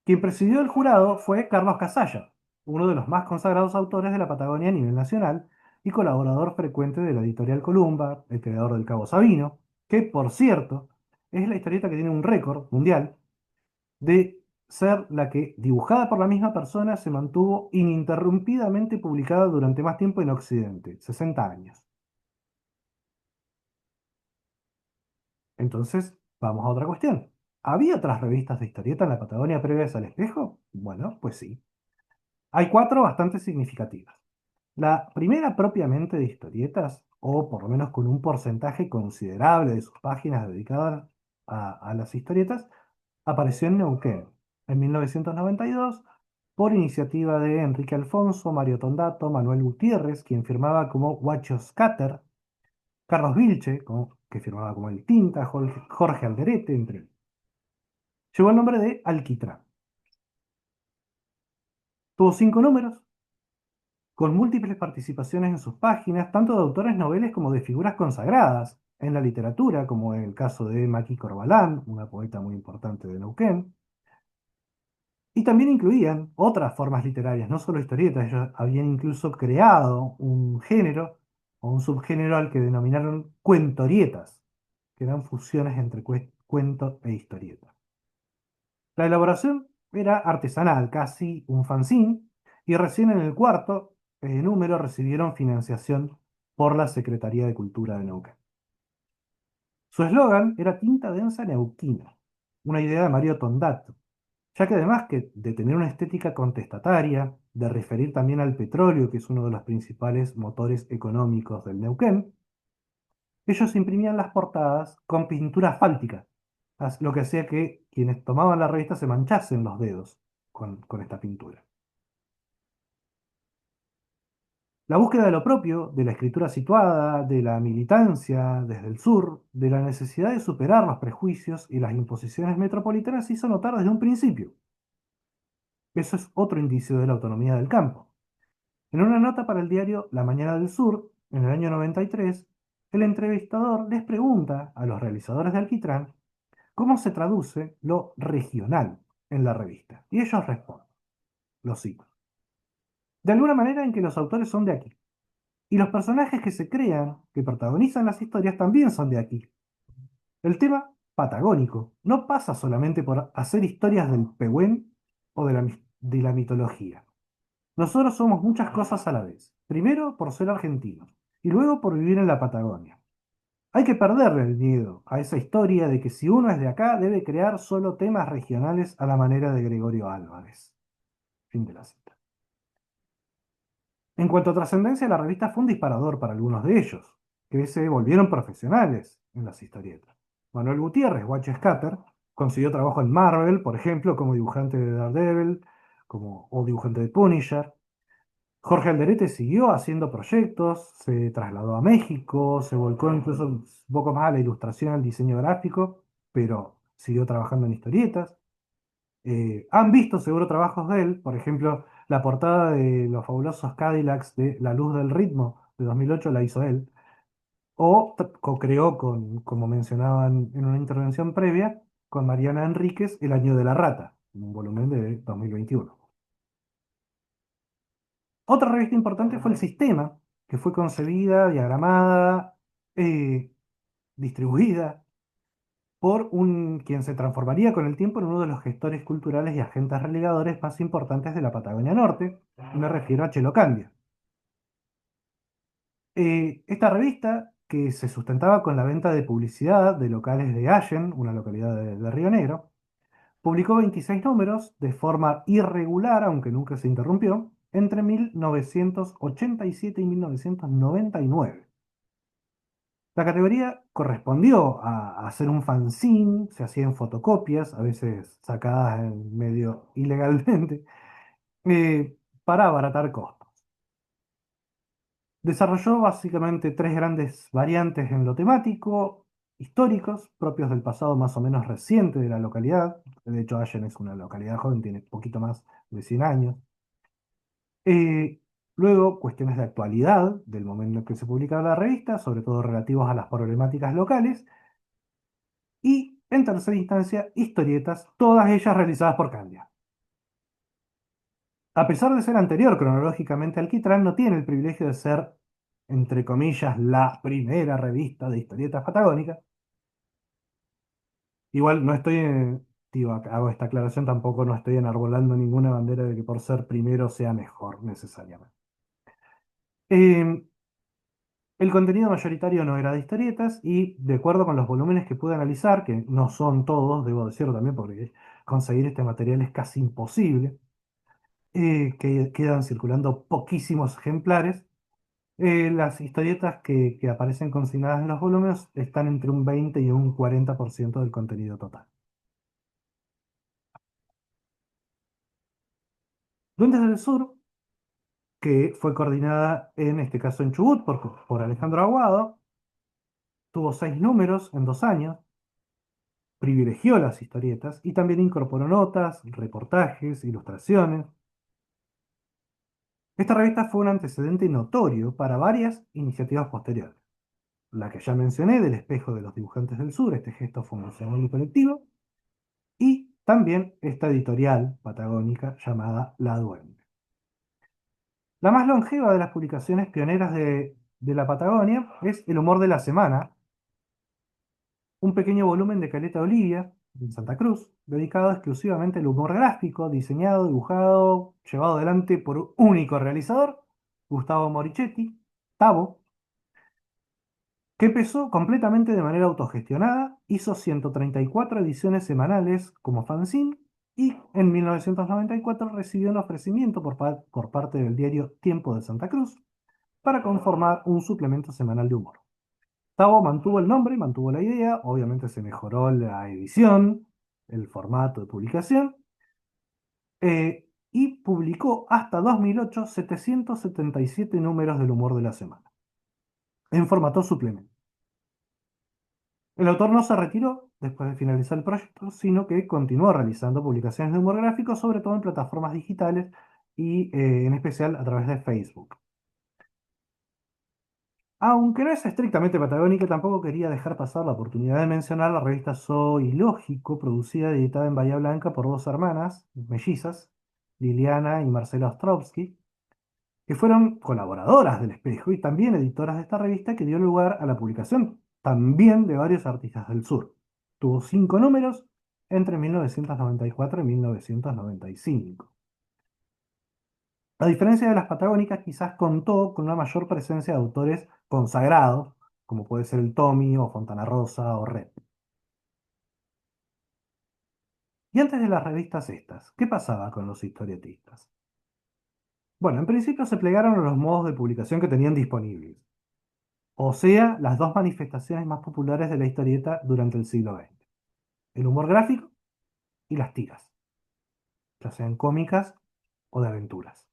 Quien presidió el jurado fue Carlos Casalla, uno de los más consagrados autores de la Patagonia a nivel nacional y colaborador frecuente de la editorial Columba, el creador del Cabo Sabino, que por cierto es la historieta que tiene un récord mundial de ser la que, dibujada por la misma persona, se mantuvo ininterrumpidamente publicada durante más tiempo en Occidente, 60 años. Entonces, vamos a otra cuestión. ¿Había otras revistas de historieta en la Patagonia previas al Espejo? Bueno, pues sí. Hay cuatro bastante significativas. La primera propiamente de historietas, o por lo menos con un porcentaje considerable de sus páginas dedicadas a las historietas, apareció en Neuquén en 1992 por iniciativa de Enrique Alfonso, Mario Tondato, Manuel Gutiérrez, quien firmaba como Guacho Scatter, Carlos Vilche, que firmaba como El Tinta, Jorge Alderete, entre otros. Llevó el nombre de Alquitrán. Tuvo 5 números, con múltiples participaciones en sus páginas, tanto de autores noveles como de figuras consagradas en la literatura, como en el caso de Maki Corbalán, una poeta muy importante de Neuquén. Y también incluían otras formas literarias, no solo historietas. Ellos habían incluso creado un género o un subgénero al que denominaron cuentorietas, que eran fusiones entre cuento e historieta. La elaboración era artesanal, casi un fanzine, y recién en el cuarto número recibieron financiación por la Secretaría de Cultura de Neuquén. Su eslogan era Tinta Densa Neuquina, una idea de Mario Tondato, ya que además que de tener una estética contestataria, de referir también al petróleo, que es uno de los principales motores económicos del Neuquén, ellos imprimían las portadas con pintura asfáltica, lo que hacía que quienes tomaban la revista se manchasen los dedos con esta pintura. La búsqueda de lo propio, de la escritura situada, de la militancia desde el sur, de la necesidad de superar los prejuicios y las imposiciones metropolitanas se hizo notar desde un principio. Eso es otro indicio de la autonomía del campo. En una nota para el diario La Mañana del Sur, en el año 93, el entrevistador les pregunta a los realizadores de Alquitrán cómo se traduce lo regional en la revista. Y ellos responden, lo cito, de alguna manera en que los autores son de aquí. Y los personajes que se crean, que protagonizan las historias, también son de aquí. El tema patagónico no pasa solamente por hacer historias del Pehuen o de la mitología. Nosotros somos muchas cosas a la vez. Primero por ser argentinos y luego por vivir en la Patagonia. Hay que perderle el miedo a esa historia de que si uno es de acá debe crear solo temas regionales a la manera de Gregorio Álvarez. Fin de la cita. En cuanto a trascendencia, la revista fue un disparador para algunos de ellos, que se volvieron profesionales en las historietas. Manuel Gutiérrez, Watch Scatter, consiguió trabajo en Marvel, por ejemplo, como dibujante de Daredevil o dibujante de Punisher. Jorge Alderete siguió haciendo proyectos, se trasladó a México, se volcó incluso un poco más a la ilustración, al diseño gráfico, pero siguió trabajando en historietas. Han visto seguro trabajos de él, por ejemplo, la portada de los fabulosos Cadillacs de La Luz del Ritmo de 2008 la hizo él, o co-creó como mencionaban en una intervención previa, con Mariana Enríquez El Año de la Rata, en un volumen de 2021. Otra revista importante fue El Sistema, que fue concebida, diagramada, eh, distribuida por quien se transformaría con el tiempo en uno de los gestores culturales y agentes relegadores más importantes de la Patagonia Norte. Me refiero a Chelo Candia. Esta revista, que se sustentaba con la venta de publicidad de locales de Allen, una localidad de Río Negro, publicó 26 números de forma irregular, aunque nunca se interrumpió, entre 1987 y 1999. La categoría correspondió a hacer un fanzine, se hacía en fotocopias, a veces sacadas medio ilegalmente, para abaratar costos. Desarrolló básicamente tres grandes variantes en lo temático: históricos, propios del pasado más o menos reciente de la localidad. De hecho, Allen es una localidad joven, tiene poquito más de 100 años. Eh, Luego, cuestiones de actualidad del momento en que se publicaba la revista, sobre todo relativos a las problemáticas locales. Y, en tercera instancia, historietas, todas ellas realizadas por Candia. A pesar de ser anterior cronológicamente al Alquitrán, no tiene el privilegio de ser, entre comillas, la primera revista de historietas patagónicas, Igual no estoy, digo, hago esta aclaración, tampoco no estoy enarbolando ninguna bandera de que por ser primero sea mejor necesariamente. Eh, el contenido mayoritario no era de historietas y de acuerdo con los volúmenes que pude analizar, que no son todos, debo decirlo también, porque conseguir este material es casi imposible, que quedan circulando poquísimos ejemplares. Las historietas que aparecen consignadas en los volúmenes están entre un 20 y un 40% del contenido total. Duendes del Sur, que fue coordinada en este caso en Chubut por Alejandro Aguado, tuvo 6 números en 2 años, privilegió las historietas y también incorporó notas, reportajes, ilustraciones. Esta revista fue un antecedente notorio para varias iniciativas posteriores. La que ya mencioné, del espejo de los dibujantes del sur, este gesto fundacional y colectivo, y también esta editorial patagónica llamada La Duende. La más longeva de las publicaciones pioneras de la Patagonia es El humor de la semana, un pequeño volumen de Caleta Olivia, en Santa Cruz, dedicado exclusivamente al humor gráfico, diseñado, dibujado, llevado adelante por un único realizador, Gustavo Morichetti, Tavo, que empezó completamente de manera autogestionada, hizo 134 ediciones semanales como fanzine y en 1994 recibió un ofrecimiento por parte del diario Tiempo de Santa Cruz para conformar un suplemento semanal de humor. Tavo mantuvo el nombre, mantuvo la idea, obviamente se mejoró la edición, el formato de publicación, y publicó hasta 2008 777 números del humor de la semana, en formato suplemento. El autor no se retiró después de finalizar el proyecto, sino que continuó realizando publicaciones de humor gráfico, sobre todo en plataformas digitales y en especial a través de Facebook. Aunque no es estrictamente patagónica, tampoco quería dejar pasar la oportunidad de mencionar la revista Soy Lógico, producida y editada en Bahía Blanca por dos hermanas mellizas, Liliana y Marcela Ostrovsky, que fueron colaboradoras del Espejo y también editoras de esta revista que dio lugar a la publicación también de varios artistas del sur. Tuvo 5 números entre 1994 y 1995. A diferencia de las patagónicas, quizás contó con una mayor presencia de autores consagrados, como puede ser el Tommy o Fontana Rosa o Red. Y antes de las revistas estas, ¿qué pasaba con los historietistas? Bueno, en principio se plegaron a los modos de publicación que tenían disponibles, o sea, las dos manifestaciones más populares de la historieta durante el siglo XX, el humor gráfico y las tiras, ya sean cómicas o de aventuras,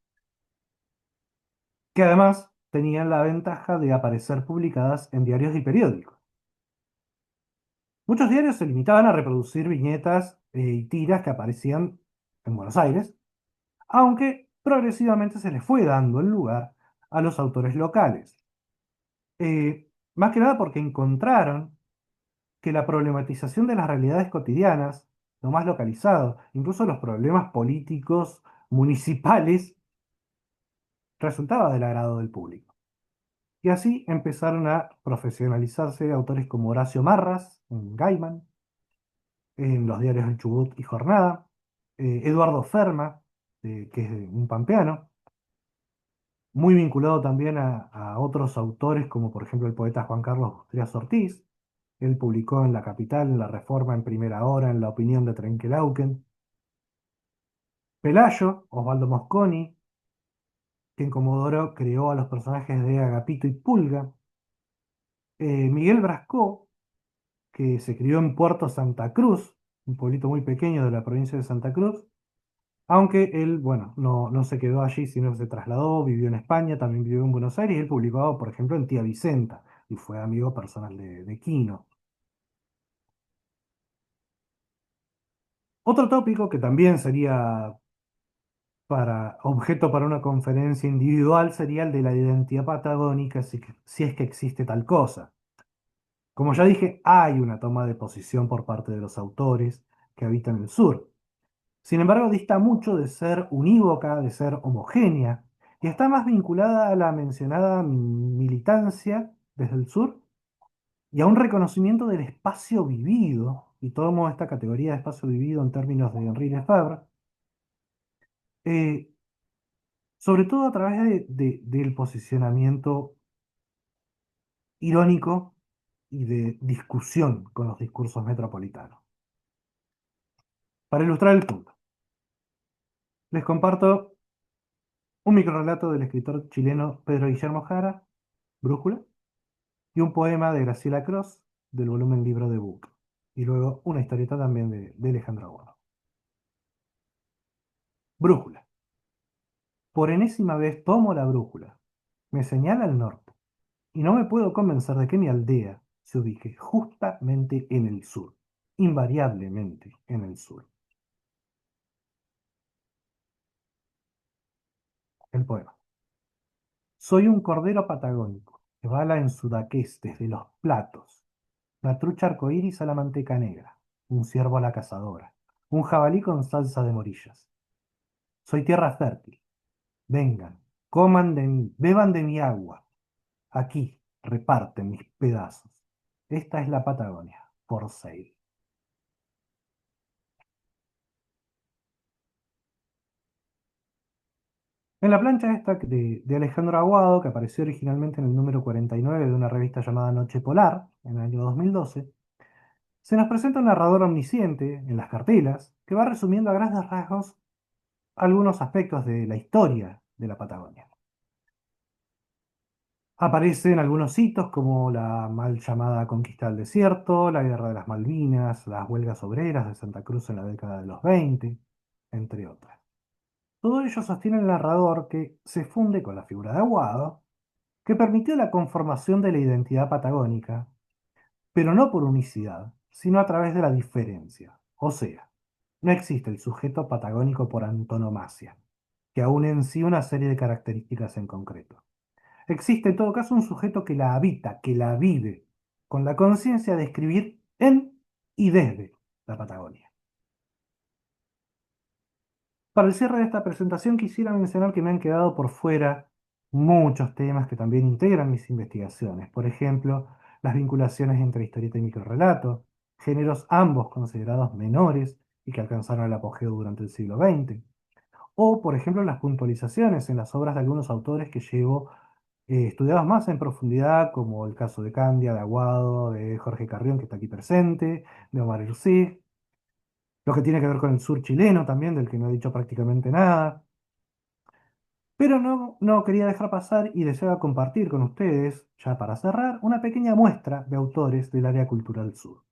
que además tenían la ventaja de aparecer publicadas en diarios y periódicos. Muchos diarios se limitaban a reproducir viñetas y tiras que aparecían en Buenos Aires, aunque progresivamente se les fue dando el lugar a los autores locales. Más que nada porque encontraron que la problematización de las realidades cotidianas, lo más localizado, incluso los problemas políticos municipales, resultaba del agrado del público. Y así empezaron a profesionalizarse autores como Horacio Marras, en Gaiman, en los diarios El Chubut y Jornada, Eduardo Ferma, que es un pampeano, muy vinculado también a otros autores como por ejemplo el poeta Juan Carlos Trías Ortiz. Él publicó en La Capital, en La Reforma, en Primera Hora, en La Opinión de Trenquelauquen. Pelayo, Osvaldo Mosconi, que en Comodoro creó a los personajes de Agapito y Pulga. Miguel Brascó, que se crió en Puerto Santa Cruz, un pueblito muy pequeño de la provincia de Santa Cruz, aunque él, bueno, no se quedó allí, sino que se trasladó, vivió en España, también vivió en Buenos Aires, y él publicaba, por ejemplo, en Tía Vicenta, y fue amigo personal de Quino. Otro tópico que también sería para objeto para una conferencia individual sería el de la identidad patagónica, si es que existe tal cosa. Como ya dije, hay una toma de posición por parte de los autores que habitan el sur. Sin embargo, dista mucho de ser unívoca, de ser homogénea, y está más vinculada a la mencionada militancia desde el sur y a un reconocimiento del espacio vivido y tomo esta categoría de espacio dividido en términos de Henri Lefebvre, eh, sobre todo a través del posicionamiento irónico y de discusión con los discursos metropolitanos. Para ilustrar el punto, les comparto un microrrelato del escritor chileno Pedro Guillermo Jara, Brújula, y un poema de Graciela Cross del volumen Libro de Book, y luego una historieta también de Alejandro Aguado. Brújula. Por enésima vez tomo la brújula. Me señala el norte, y no me puedo convencer de que mi aldea se ubique justamente en el sur, invariablemente en el sur. El poema. Soy un cordero patagónico que bala en Sudaqués desde los platos, una trucha arcoíris a la manteca negra, un ciervo a la cazadora, un jabalí con salsa de morillas. Soy tierra fértil. Vengan, coman de mí, beban de mi agua. Aquí reparten mis pedazos. Esta es la Patagonia, for sale. En la plancha esta de Alejandro Aguado, que apareció originalmente en el número 49 de una revista llamada Noche Polar, en el año 2012, se nos presenta un narrador omnisciente en las cartelas que va resumiendo a grandes rasgos algunos aspectos de la historia de la Patagonia. Aparecen algunos hitos como la mal llamada conquista del desierto, la guerra de las Malvinas, las huelgas obreras de Santa Cruz en la década de los 20, entre otras. Todo ello sostiene el narrador que se funde con la figura de Aguado, que permitió la conformación de la identidad patagónica, pero no por unicidad, sino a través de la diferencia. O sea, no existe el sujeto patagónico por antonomasia, que aúne en sí una serie de características en concreto. Existe en todo caso un sujeto que la habita, que la vive, con la conciencia de escribir en y desde la Patagonia. Para el cierre de esta presentación quisiera mencionar que me han quedado por fuera muchos temas que también integran mis investigaciones. Por ejemplo, las vinculaciones entre historieta y microrrelato, géneros ambos considerados menores y que alcanzaron el apogeo durante el siglo XX. O, por ejemplo, las puntualizaciones en las obras de algunos autores que llevo estudiados más en profundidad, como el caso de Candia, de Aguado, de Jorge Carrión, que está aquí presente, de Omar Erceg, lo que tiene que ver con el sur chileno también, del que no he dicho prácticamente nada. Pero no quería dejar pasar y deseaba compartir con ustedes, ya para cerrar, una pequeña muestra de autores del área cultural sur.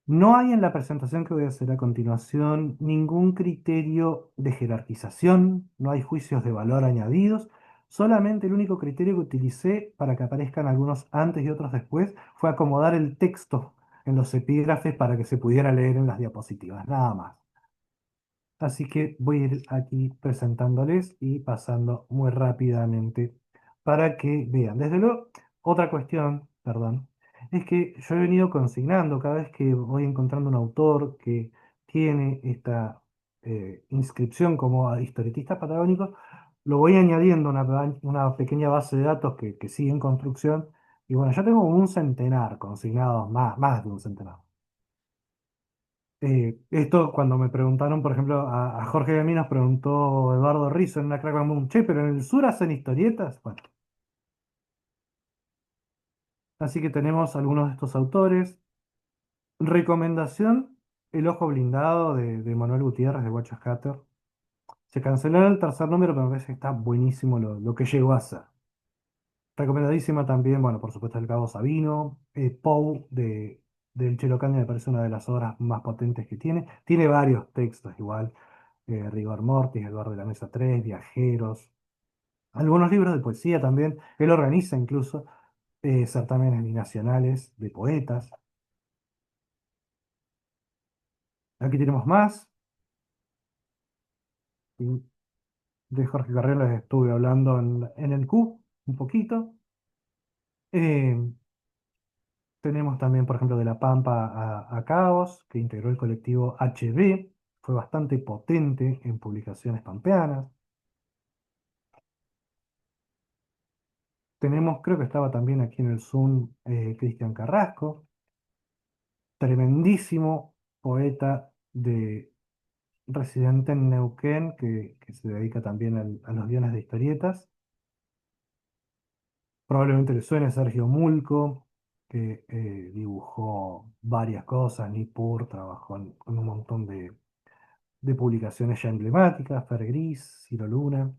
No hay en la presentación que voy a hacer a continuación ningún criterio de jerarquización, no hay juicios de valor añadidos, solamente el único criterio que utilicé para que aparezcan algunos antes y otros después fue acomodar el texto en los epígrafes para que se pudiera leer en las diapositivas, nada más. Así que voy a ir aquí presentándoles y pasando muy rápidamente para que vean. Desde luego, otra cuestión, perdón, es que yo he venido consignando cada vez que voy encontrando un autor que tiene esta inscripción como historietista patagónico, lo voy añadiendo a una pequeña base de datos que sigue en construcción. Y bueno, ya tengo un centenar consignados, más de un centenar. Esto cuando me preguntaron, por ejemplo, a Jorge de mí nos preguntó Eduardo Rizzo en una Crack Bang Boom, che, pero en el sur hacen historietas. Bueno, así que tenemos algunos de estos autores. Recomendación, El Ojo Blindado de Manuel Gutiérrez de Watch Scatter. Se canceló el tercer número, pero me parece que está buenísimo lo que llegó a ser. Recomendadísima también, bueno, por supuesto, El Cabo Sabino. Poe del Chelo Candia me parece una de las obras más potentes que tiene. Tiene varios textos igual. Rigor Mortis, Eduardo de la Mesa 3, Viajeros, algunos libros de poesía también. Él organiza incluso certámenes binacionales de poetas. Aquí tenemos más. Y de Jorge Carrión les estuve hablando en el Q un poquito. Eh, tenemos también, por ejemplo, de La Pampa a Caos, que integró el colectivo HB. Fue bastante potente en publicaciones pampeanas. Tenemos, creo que estaba también aquí en el Zoom, Cristian Carrasco. tremendísimo poeta de residente en Neuquén, que se dedica también a los guiones de historietas. Probablemente le suene Sergio Mulco, que dibujó varias cosas, Nippur, trabajó en un montón de publicaciones ya emblemáticas, Fer Gris, Ciro Luna.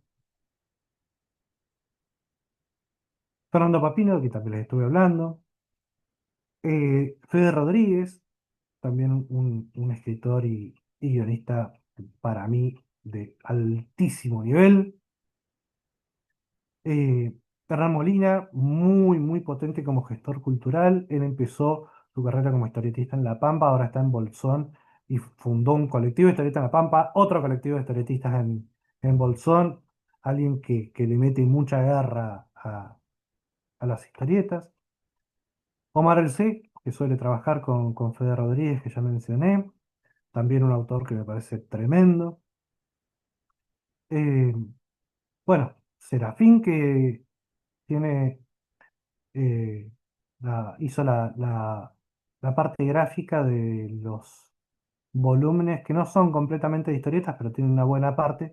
Fernando Papino, que también les estuve hablando. Fede Rodríguez, también un escritor y guionista para mí de altísimo nivel. Eh, Hernán Molina, muy potente como gestor cultural. Él empezó su carrera como historietista en La Pampa, ahora está en Bolsón y fundó un colectivo de historietas en La Pampa, otro colectivo de historietistas en Bolsón, alguien que le mete mucha garra a las historietas. Omar El C, que suele trabajar con Fede Rodríguez, que ya mencioné, también un autor que me parece tremendo. Eh, bueno, Serafín, que tiene eh, hizo la parte gráfica de los volúmenes que no son completamente de historietas, pero tienen una buena parte,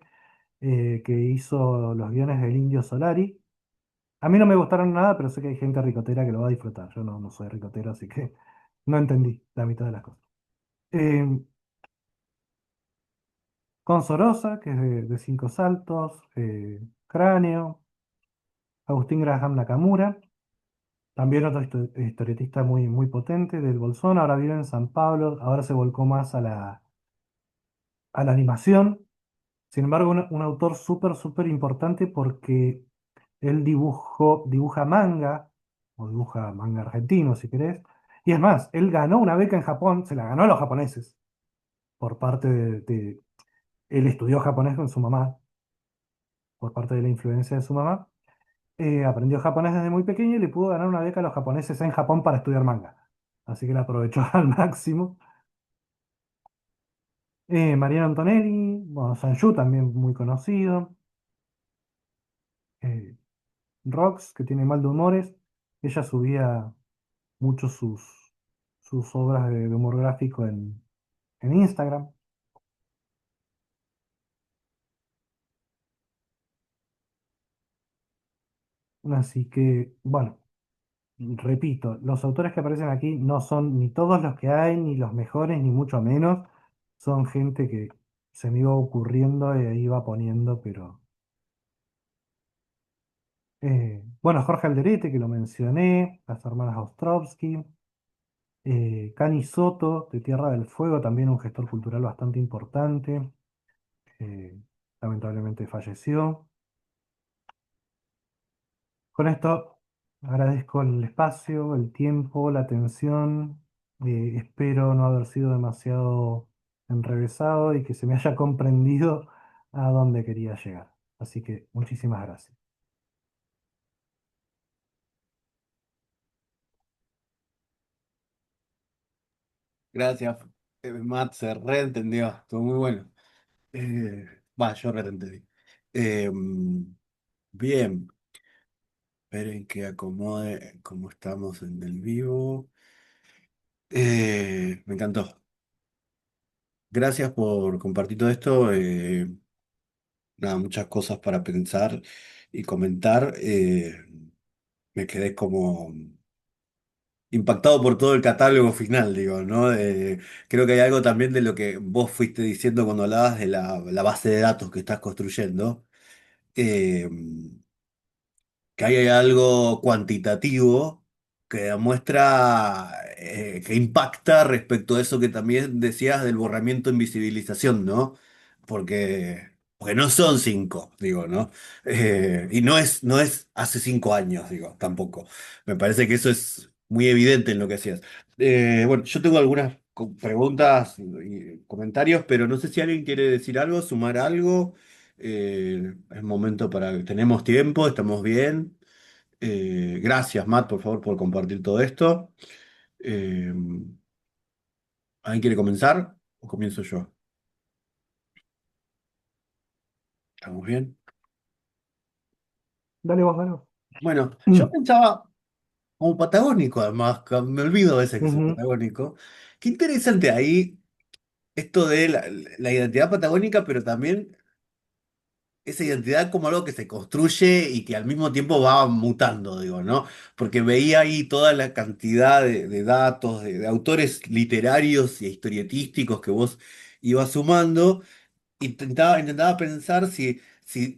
que hizo los guiones del Indio Solari. A mí no me gustaron nada, pero sé que hay gente ricotera que lo va a disfrutar. Yo no soy ricotero, así que no entendí la mitad de las cosas. Eh, con Sorosa, que es de Cinco Saltos, Cráneo, Agustín Graham Nakamura. También otro historietista muy potente del Bolsón, ahora vive en San Pablo, ahora se volcó más a la animación. Sin embargo, un autor súper importante porque él dibuja manga, o dibuja manga argentino si querés. Y es más, él ganó una beca en Japón, se la ganó a los japoneses, por parte él estudió japonés con su mamá, por parte de la influencia de su mamá. Aprendió japonés desde muy pequeño y le pudo ganar una beca a los japoneses en Japón para estudiar manga. Así que la aprovechó al máximo. Mariano Antonelli, bueno, Sanju también muy conocido. eh, Rox, que tiene mal de humores. Ella subía mucho sus obras de humor gráfico en Instagram. Así que, bueno, repito, los autores que aparecen aquí no son ni todos los que hay, ni los mejores, ni mucho menos. Son gente que se me iba ocurriendo y ahí iba poniendo, pero... bueno, Jorge Alderete, que lo mencioné, las hermanas Ostrovsky, Cani Soto, de Tierra del Fuego, también un gestor cultural bastante importante, eh, lamentablemente falleció. Con esto agradezco el espacio, el tiempo, la atención. Espero no haber sido demasiado enrevesado y que se me haya comprendido a dónde quería llegar. Así que muchísimas gracias. Gracias, Matt, se reentendió, estuvo muy bueno. Yo reentendí. Eh, Bien, esperen que acomode cómo estamos en el vivo. Me encantó. Gracias por compartir todo esto. Nada, muchas cosas para pensar y comentar. Me quedé como impactado por todo el catálogo final, digo, ¿no? Creo que hay algo también de lo que vos fuiste diciendo cuando hablabas de la base de datos que estás construyendo. Eh, que ahí hay algo cuantitativo que demuestra, que impacta respecto a eso que también decías del borramiento en visibilización, ¿no? Porque no son cinco, digo, ¿no? Y no es hace 5 años, digo, tampoco. Me parece que eso es muy evidente en lo que hacías. Bueno, yo tengo algunas preguntas y comentarios, pero no sé si alguien quiere decir algo, sumar algo. Es momento para... Tenemos tiempo, estamos bien. Gracias, Matt, por favor, por compartir todo esto. Eh, ¿Alguien quiere comenzar o comienzo yo? ¿Estamos bien? Dale vos, dale vos. Bueno, yo pensaba como patagónico, además, que me olvido a veces que soy Ujú. patagónico, Qué interesante ahí esto de la identidad patagónica, pero también esa identidad como algo que se construye y que al mismo tiempo va mutando, digo, ¿no? Porque veía ahí toda la cantidad de datos, de autores literarios y historietísticos que vos ibas sumando. Intentaba pensar si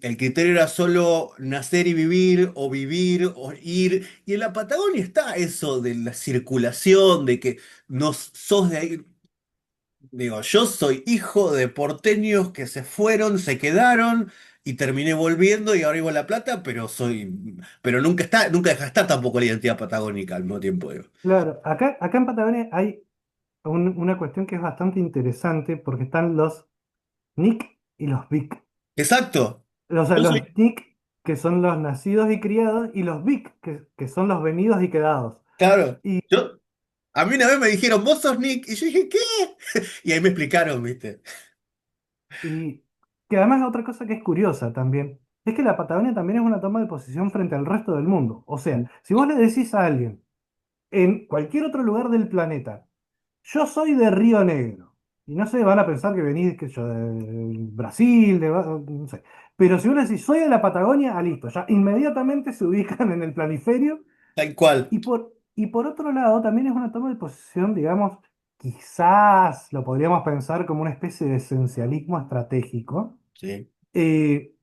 el criterio era solo nacer y vivir o ir. Y en la Patagonia está eso de la circulación, de que no sos de ahí. Digo, yo soy hijo de porteños que se fueron, se quedaron y terminé volviendo y ahora vivo en La Plata, pero nunca deja de estar tampoco la identidad patagónica al mismo tiempo, digo. Claro, acá en Patagonia hay una cuestión que es bastante interesante porque están los Nick y los Vic. Exacto. O sea, Yo los soy, Nick, que son los nacidos y criados, y los Vic, que son los venidos y quedados. claro. Y, Yo, a mí una vez me dijeron, vos sos Nick, y yo dije, ¿qué? Y ahí me explicaron, ¿viste? y que además otra cosa que es curiosa también, es que la Patagonia también es una toma de posición frente al resto del mundo. O sea, si vos le decís a alguien en cualquier otro lugar del planeta, yo soy de Río Negro. Y no sé, van a pensar que venís que yo, de Brasil, no sé. Pero si uno decís, soy de la Patagonia, listo. Ya inmediatamente se ubican en el planiferio. Tal cual. Y por otro lado, también es una toma de posición, digamos, quizás lo podríamos pensar como una especie de esencialismo estratégico. Sí. eh,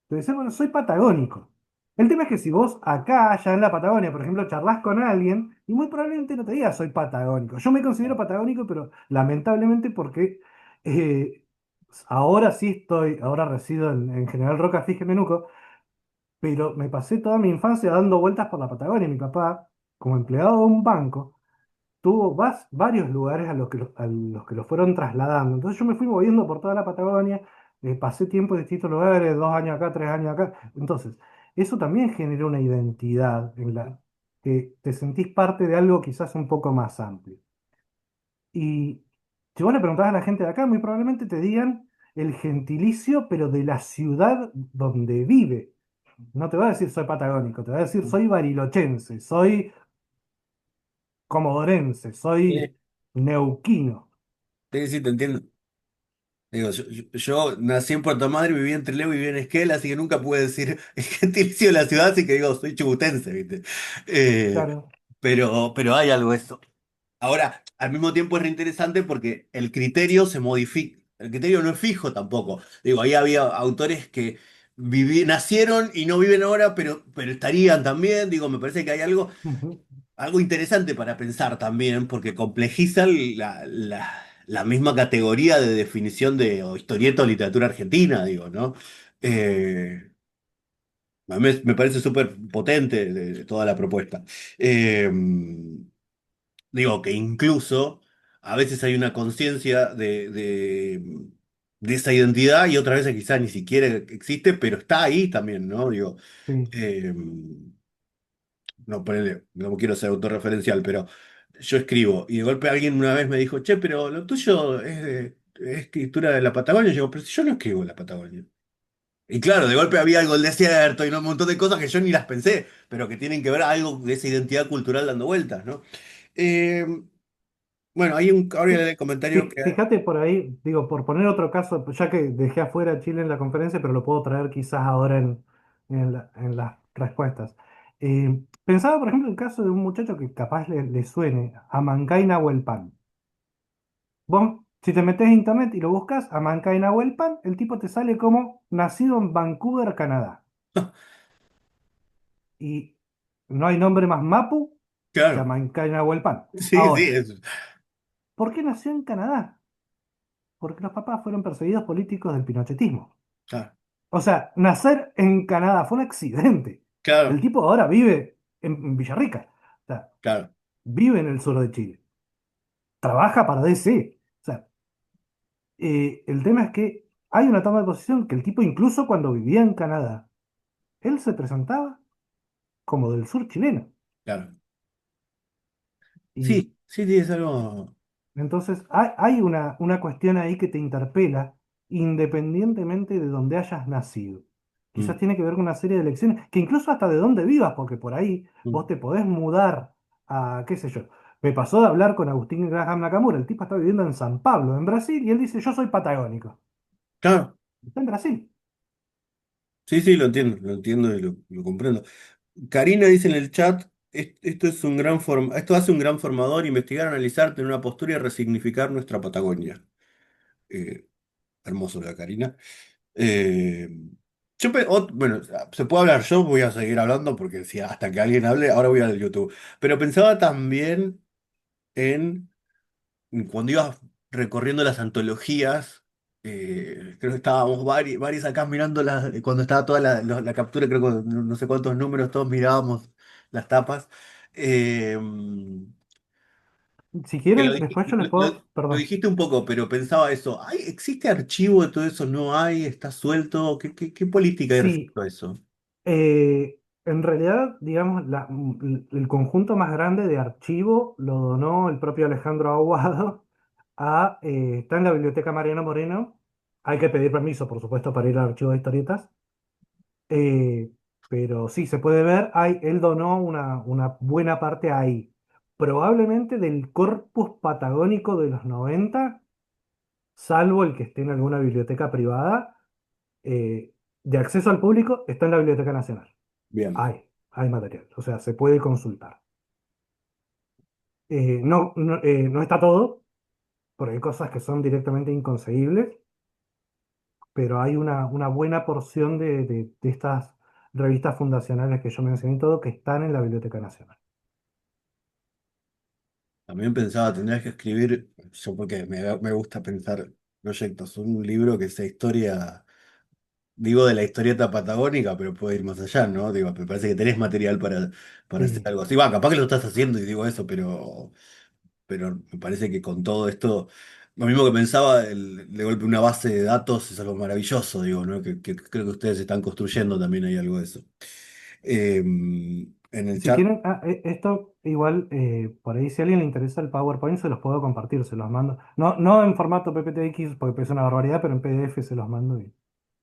de decir, bueno, soy patagónico. El tema es que si vos acá, ya en la Patagonia, por ejemplo, charlas con alguien, y muy probablemente no te diga soy patagónico. Yo me considero patagónico, pero lamentablemente porque eh, ahora sí ahora resido en General Roca, Fique Menuco, pero me pasé toda mi infancia dando vueltas por la Patagonia. Mi papá, como empleado de un banco, tuvo varios lugares a los que lo fueron trasladando. Entonces yo me fui moviendo por toda la Patagonia, pasé tiempo en distintos lugares, 2 años acá, 3 años acá. Entonces, eso también genera una identidad en la que te sentís parte de algo quizás un poco más amplio. Y si vos le preguntás a la gente de acá, muy probablemente te digan el gentilicio, pero de la ciudad donde vive. No te va a decir soy patagónico, te va a decir soy barilochense, soy comodorense, soy Sí, neuquino. sí, sí, te entiendo. Digo, yo nací en Puerto Madre, viví en Trelew y viví en Esquel, así que nunca pude decir el gentilicio de la ciudad, así que digo, soy chubutense, ¿viste? Eh, Claro. pero hay algo de eso. Ahora, al mismo tiempo es reinteresante porque el criterio se modifica. El criterio no es fijo tampoco. Digo, ahí había autores que nacieron y no viven ahora, pero estarían también. Digo, me parece que hay Ujú. algo interesante para pensar también, porque complejizan la misma categoría de definición de o historieta o literatura argentina, digo, ¿no? Eh, a mí me parece súper potente de toda la propuesta. Eh, Digo que incluso a veces hay una conciencia de esa identidad y otras veces quizás ni siquiera existe, pero está ahí también, ¿no? Digo, Sí. eh, no, no quiero ser autorreferencial, pero yo escribo y de golpe alguien una vez me dijo, che, pero lo tuyo es escritura de la Patagonia. Y yo digo, pero si yo no escribo en la Patagonia. Y claro, de golpe había algo del desierto y un montón de cosas que yo ni las pensé, pero que tienen que ver algo de esa identidad cultural dando vueltas, ¿no? Eh, bueno, ahora Sí. el comentario que... Fíjate por ahí, digo, por poner otro caso, pues ya que dejé afuera a Chile en la conferencia, pero lo puedo traer quizás ahora en las respuestas. Pensaba, por ejemplo, el caso de un muchacho que capaz le suene, Amancay Nahuelpan. Vos, si te metes en internet y lo buscas, Amancay Nahuelpan, el tipo te sale como nacido en Vancouver, Canadá. Y no hay nombre más mapu que Claro, Amancay Nahuelpan. sí, sí, Ahora, ¿por qué nació en Canadá? Porque los papás fueron perseguidos políticos del pinochetismo. claro, O sea, nacer en Canadá fue un accidente. El claro, tipo ahora vive en Villarrica. O sea, claro, vive en el sur de Chile. Trabaja para DC. O sea, el tema es que hay una toma de posición que el tipo, incluso cuando vivía en Canadá, él se presentaba como del sur chileno. claro. Y Sí, sí, sí, es algo... entonces hay una cuestión ahí que te interpela independientemente de donde hayas nacido. Quizás Mm, tiene que ver con una serie de elecciones, que incluso hasta de dónde vivas, porque por ahí mm, vos te podés mudar a, qué sé yo. Me pasó de hablar con Agustín Graham Nakamura, el tipo está viviendo en San Pablo, en Brasil, y él dice, yo soy patagónico. Claro, Está en Brasil. sí, sí, lo entiendo y lo comprendo. Karina dice en el chat, esto es un esto hace un gran formador, investigar, analizar, tener una postura y resignificar nuestra Patagonia. Eh, hermoso la Karina. Eh, bueno, se puede hablar, yo voy a seguir hablando porque si hasta que alguien hable, ahora voy al YouTube. Pero pensaba también en cuando ibas recorriendo las antologías, creo que estábamos varios acá mirando cuando estaba toda la captura, creo que no sé cuántos números, todos mirábamos las tapas. Eh, Si que quieren, después yo les puedo, lo perdón. dijiste un poco, pero pensaba eso. ¿Existe archivo de todo eso? ¿No hay? ¿Está suelto? ¿Qué política hay Sí, respecto a eso? en realidad, digamos, el conjunto más grande de archivo lo donó el propio Alejandro Aguado está en la Biblioteca Mariano Moreno. Hay que pedir permiso, por supuesto, para ir al archivo de historietas. Eh, pero sí, se puede ver, él donó una buena parte ahí. Probablemente del corpus patagónico de los 90, salvo el que esté en alguna biblioteca privada, de acceso al público, está en la Biblioteca Nacional. Bien. Hay material, o sea, se puede consultar. No está todo, porque hay cosas que son directamente inconseguibles, pero hay una buena porción de estas revistas fundacionales que yo mencioné y todo que están en la Biblioteca Nacional. También pensaba, tendrías que escribir, yo porque me gusta pensar proyectos, un libro que sea historia. Digo de la historieta patagónica, pero puede ir más allá, ¿no? Digo, me parece que tenés material para hacer Eh, algo así. Va, capaz que lo estás haciendo y digo eso, pero me parece que con todo esto, lo mismo que pensaba, de golpe una base de datos es algo maravilloso, digo, ¿no? Que creo que ustedes están construyendo también hay algo de eso. En el si chat, quieren, esto igual, por ahí si a alguien le interesa el PowerPoint, se los puedo compartir, se los mando. No, no en formato PPTX, porque es una barbaridad, pero en PDF se los mando.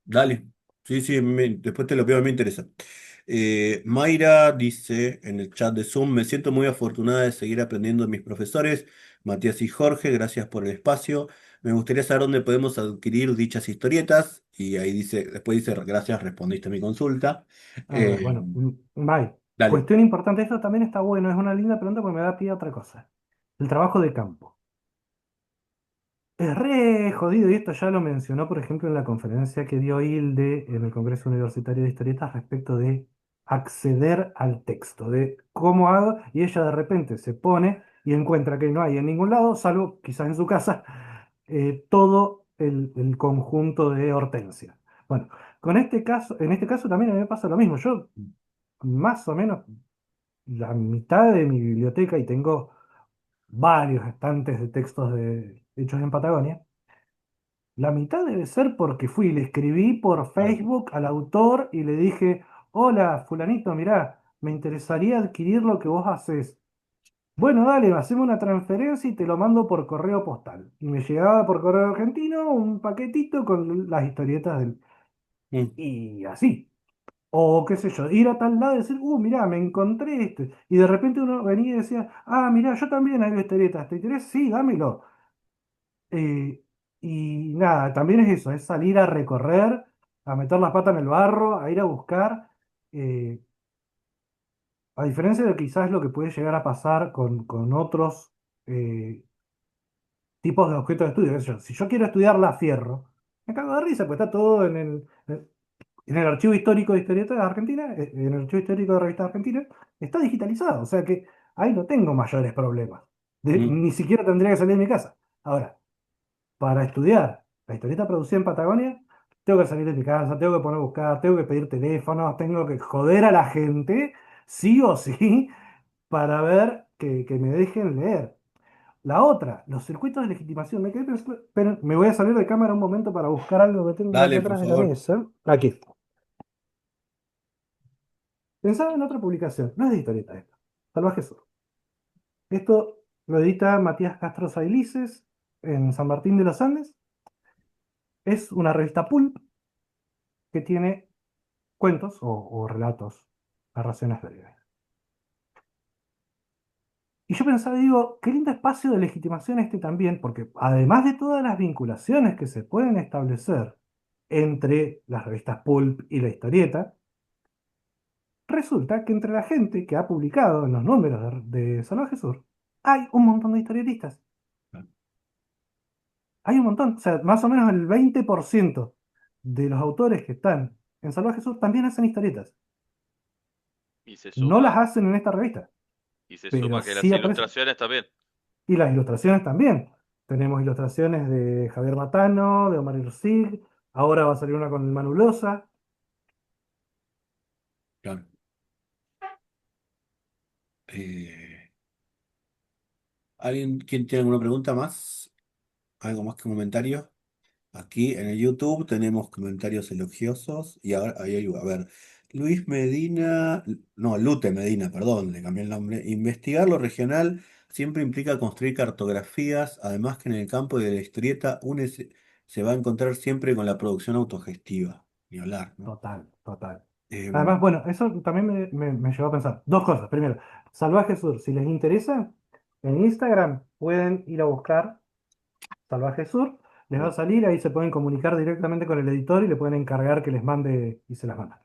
dale. Sí, sí, después te lo pido, me interesa. Mayra dice en el chat de Zoom, me siento muy afortunada de seguir aprendiendo de mis profesores, Matías y Jorge, gracias por el espacio. Me gustaría saber dónde podemos adquirir dichas historietas. Y ahí dice, después dice, gracias, respondiste a mi consulta. A ver, bueno, bye. Dale, Cuestión importante, esto también está bueno, es una linda pregunta porque me da pie a otra cosa. El trabajo de campo. Es re jodido, y esto ya lo mencionó, por ejemplo, en la conferencia que dio Hilde en el Congreso Universitario de Historietas respecto de acceder al texto, de cómo hago, y ella de repente se pone y encuentra que no hay en ningún lado, salvo quizás en su casa, todo el conjunto de Hortensia. Bueno, en este caso también a mí me pasa lo mismo. Yo más o menos la mitad de mi biblioteca, y tengo varios estantes de textos hechos en Patagonia, la mitad debe ser porque fui y le escribí por claro. Facebook al autor y le dije, hola, fulanito, mirá, me interesaría adquirir lo que vos haces. Bueno, dale, hacemos una transferencia y te lo mando por correo postal. Y me llegaba por correo argentino un paquetito con las historietas del... Mm, Y así. O qué sé yo, ir a tal lado y decir, mirá, me encontré este. Y de repente uno venía y decía, mirá, yo también hago historietas, ¿te interesa? Sí, dámelo. Eh, y nada, también es eso, es salir a recorrer, a meter las patas en el barro, a ir a buscar. eh, a diferencia de quizás lo que puede llegar a pasar con otros eh, tipos de objetos de estudio. Qué sé yo, si yo quiero estudiar la fierro, me cago de risa, pues está todo en el archivo histórico de historietas de Argentina, en el archivo histórico de revistas argentinas, está digitalizado. O sea que ahí no tengo mayores problemas. mm, Ni siquiera tendría que salir de mi casa. Ahora, para estudiar la historieta producida en Patagonia, tengo que salir de mi casa, tengo que poner a buscar, tengo que pedir teléfonos, tengo que joder a la gente, sí o sí, para ver que me dejen leer. La otra, los circuitos de legitimación. Me quedé pensando, pero me voy a salir de cámara un momento para buscar algo que tengo acá dale, por atrás de la favor. mesa. Aquí. Pensaba en otra publicación, no es de historieta esto, Salvaje Sur. Esto lo edita Matías Castro Sailices en San Martín de los Andes. Es una revista pulp que tiene cuentos o relatos, narraciones breves. Y yo pensaba, digo, qué lindo espacio de legitimación este también, porque además de todas las vinculaciones que se pueden establecer entre las revistas Pulp y la historieta, resulta que entre la gente que ha publicado en los números de Salvaje Sur, hay un montón de historietistas. Hay un montón, o sea, más o menos el 20% de los autores que están en Salvaje Sur también hacen historietas. Y se No las suma, hacen en esta revista, y se pero suma que las sí aparecen. ilustraciones también. Y las ilustraciones también. Tenemos ilustraciones de Javier Matano, de Omar Irsig, ahora va a salir una con el Manu Loza. Claro. Eh, ¿Alguien quién tiene alguna pregunta más? ¿Algo más que un comentario? Aquí en el YouTube tenemos comentarios elogiosos y ahora ahí hay, a ver, Luis Medina, no, Lute Medina, perdón, le cambié el nombre. Investigar lo regional siempre implica construir cartografías, además que en el campo de la historieta uno se va a encontrar siempre con la producción autogestiva. Ni hablar, ¿no? Total, total. Em, Además, bueno, eso también me llevó a pensar dos cosas. Primero, Salvaje Sur, si les interesa, en Instagram pueden ir a buscar Salvaje Sur, les va a salir, ahí se pueden comunicar directamente con el editor y le pueden encargar que les mande y se las manda.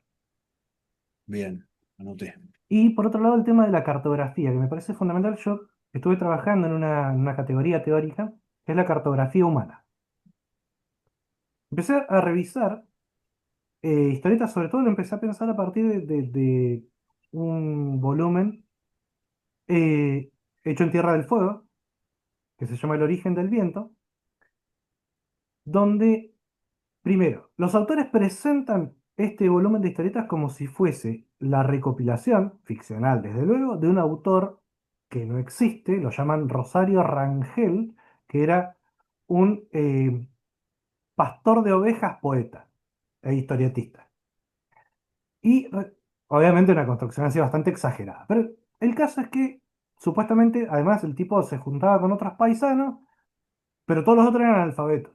bien, anoté. Y por otro lado, el tema de la cartografía, que me parece fundamental. Yo estuve trabajando en una categoría teórica, que es la cartografía humana. Empecé a revisar historietas, sobre todo lo empecé a pensar a partir de un volumen hecho en Tierra del Fuego, que se llama El origen del viento, donde, primero, los autores presentan este volumen de historietas como si fuese la recopilación, ficcional desde luego, de un autor que no existe, lo llaman Rosario Rangel, que era un pastor de ovejas poeta e historietista. Y obviamente una construcción así bastante exagerada. Pero el caso es que supuestamente, además, el tipo se juntaba con otros paisanos, pero todos los otros eran analfabetos.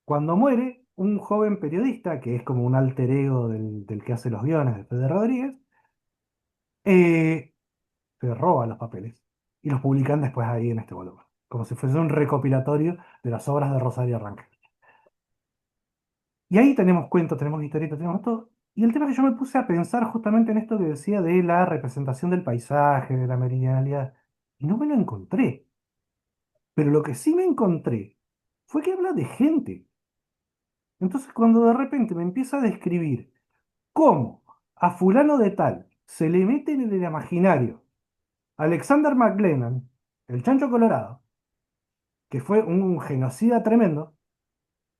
Cuando muere, un joven periodista, que es como un alter ego del que hace los guiones de Fede Rodríguez, eh, se roba los papeles y los publican después ahí en este volumen, como si fuese un recopilatorio de las obras de Rosario Arranque. Y ahí tenemos cuentos, tenemos historietas, tenemos todo. Y el tema es que yo me puse a pensar justamente en esto que decía de la representación del paisaje, de la meridionalidad, y no me lo encontré. Pero lo que sí me encontré fue que habla de gente. Entonces, cuando de repente me empieza a describir cómo a fulano de tal se le mete en el imaginario Alexander McLennan, el chancho colorado, que fue un genocida tremendo,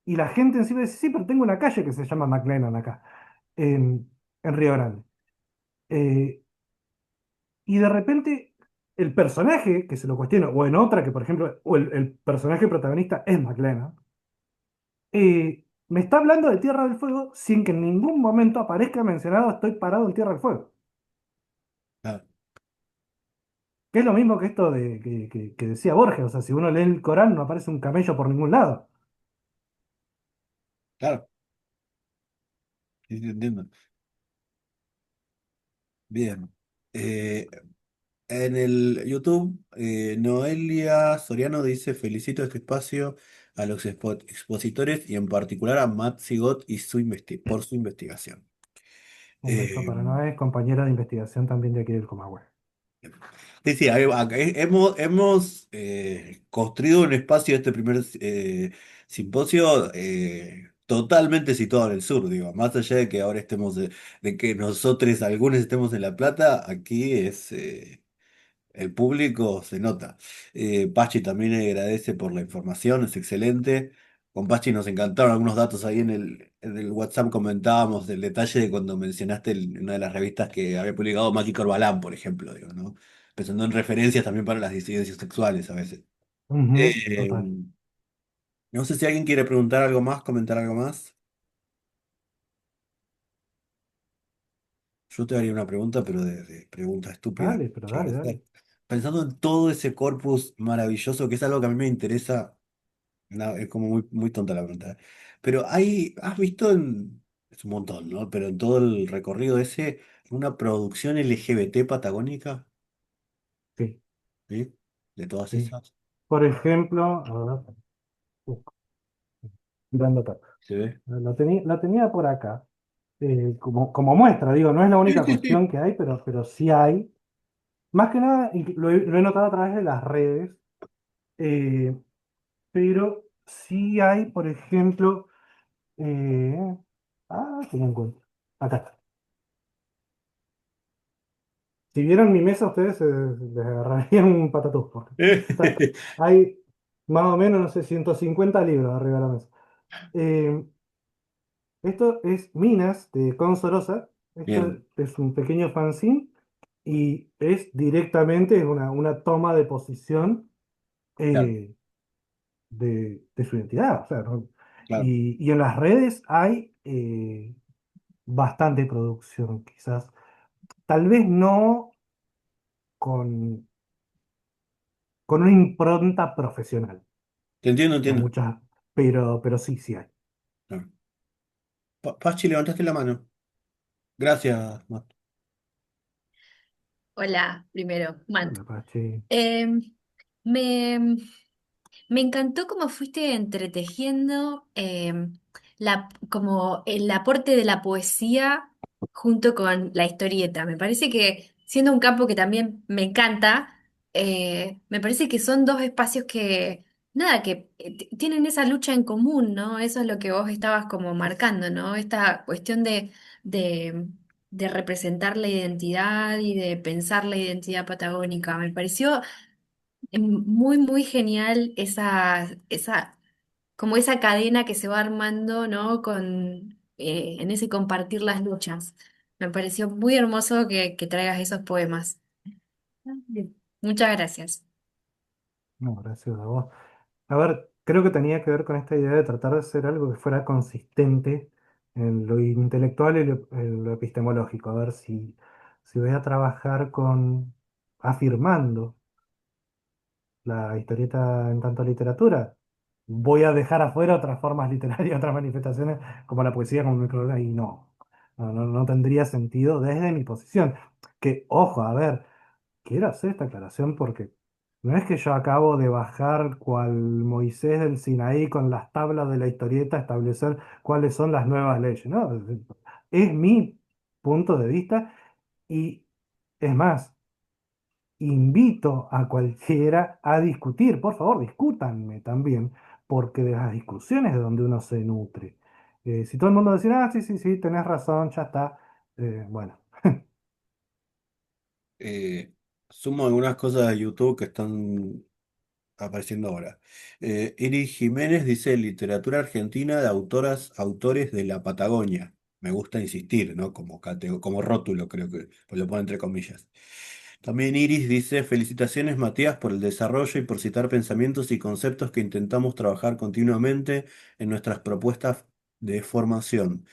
y la gente encima dice, sí, pero tengo una calle que se llama McLennan acá, en Río Grande. Eh, y de repente el personaje que se lo cuestiona, o en otra que por ejemplo, o el personaje protagonista es McLennan, me está hablando de Tierra del Fuego sin que en ningún momento aparezca mencionado estoy parado en Tierra del Fuego. Claro, Que es lo mismo que esto que decía Borges, o sea, si uno lee el Corán no aparece un camello por ningún lado. claro, sí, sí, entiendo. Bien. Eh, En el YouTube, Noelia Soriano dice: Felicito este espacio a los expositores y en particular a Matt Sigot y por su investigación. Un beso Eh, para Noé, compañera de investigación también de aquí del Comahue. sí, sí, hemos construido un espacio, este primer simposio, totalmente situado en el sur, digo, más allá de que ahora estemos, de que nosotros, algunos estemos en La Plata, aquí es. El público se nota. Pachi también agradece por la información, es excelente. Con Pachi nos encantaron algunos datos ahí en el WhatsApp, comentábamos del detalle de cuando mencionaste una de las revistas que había publicado Maki Corbalán, por ejemplo, digo, ¿no? Pensando en referencias también para las disidencias sexuales a veces. Ujú, Eh, total. no sé si alguien quiere preguntar algo más, comentar algo más. Yo te haría una pregunta, pero de pregunta estúpida. Dale, pero Llegar dale, a dale. ser. Pensando en todo ese corpus maravilloso, que es algo que a mí me interesa. No, es como muy, muy tonta la pregunta. Pero has visto es un montón, ¿no? Pero en todo el recorrido ese, una producción LGBT patagónica. Sí. ¿sí? De todas Sí. esas, Por ejemplo, a ver, mirando acá. ¿se ve? La tenía por acá, como muestra, digo, no es la Sí, única sí, sí. cuestión que hay, pero sí hay. Más que nada, y lo he notado a través de las redes, eh, pero sí hay, por ejemplo, eh, que no encuentro. Acá está. Si vieran mi mesa, ustedes les agarrarían un patatús, porque hay más o menos, no sé, 150 libros arriba de la mesa. Eh, Esto es Minas de Consorosa. Esto Bien, es un pequeño fanzine y es directamente una toma de posición claro, eh, de su identidad. O sea, ¿no? claro. Y en las redes hay bastante producción, quizás. Tal vez no con, con una impronta profesional, Te entiendo, como entiendo. muchas, pero sí, sí hay. Claro. Pachi, levantaste la mano. Gracias, Matt. Hola, primero, Matt. Hola, Pachi. Em, me, me encantó cómo fuiste entretejiendo como el aporte de la poesía junto con la historieta. Me parece que, siendo un campo que también me encanta, me parece que son dos espacios que, nada, que tienen esa lucha en común, ¿no? Eso es lo que vos estabas como marcando, ¿no? Esta cuestión de, de representar la identidad y de pensar la identidad patagónica. Me pareció muy, muy genial como esa cadena que se va armando, ¿no? En ese compartir las luchas. Me pareció muy hermoso que traigas esos poemas. Bien. Muchas gracias. No, gracias a vos. A ver, creo que tenía que ver con esta idea de tratar de hacer algo que fuera consistente en lo intelectual y en lo epistemológico. A ver si voy a trabajar afirmando la historieta en tanto literatura. Voy a dejar afuera otras formas literarias, otras manifestaciones como la poesía, como el microdrama, y no tendría sentido desde mi posición. Que, ojo, a ver. Quiero hacer esta aclaración porque no es que yo acabo de bajar cual Moisés del Sinaí con las tablas de la historieta a establecer cuáles son las nuevas leyes, ¿no? Es mi punto de vista y es más, invito a cualquiera a discutir. Por favor, discútanme también, porque de las discusiones es donde uno se nutre. Si todo el mundo dice, sí, sí, sí, tenés razón, ya está. Bueno, Eh, Sumo algunas cosas de YouTube que están apareciendo ahora. Iris Jiménez dice literatura argentina de autores de la Patagonia. Me gusta insistir, ¿no? Como rótulo, creo que pues lo pone entre comillas. También Iris dice, felicitaciones Matías por el desarrollo y por citar pensamientos y conceptos que intentamos trabajar continuamente en nuestras propuestas de formación.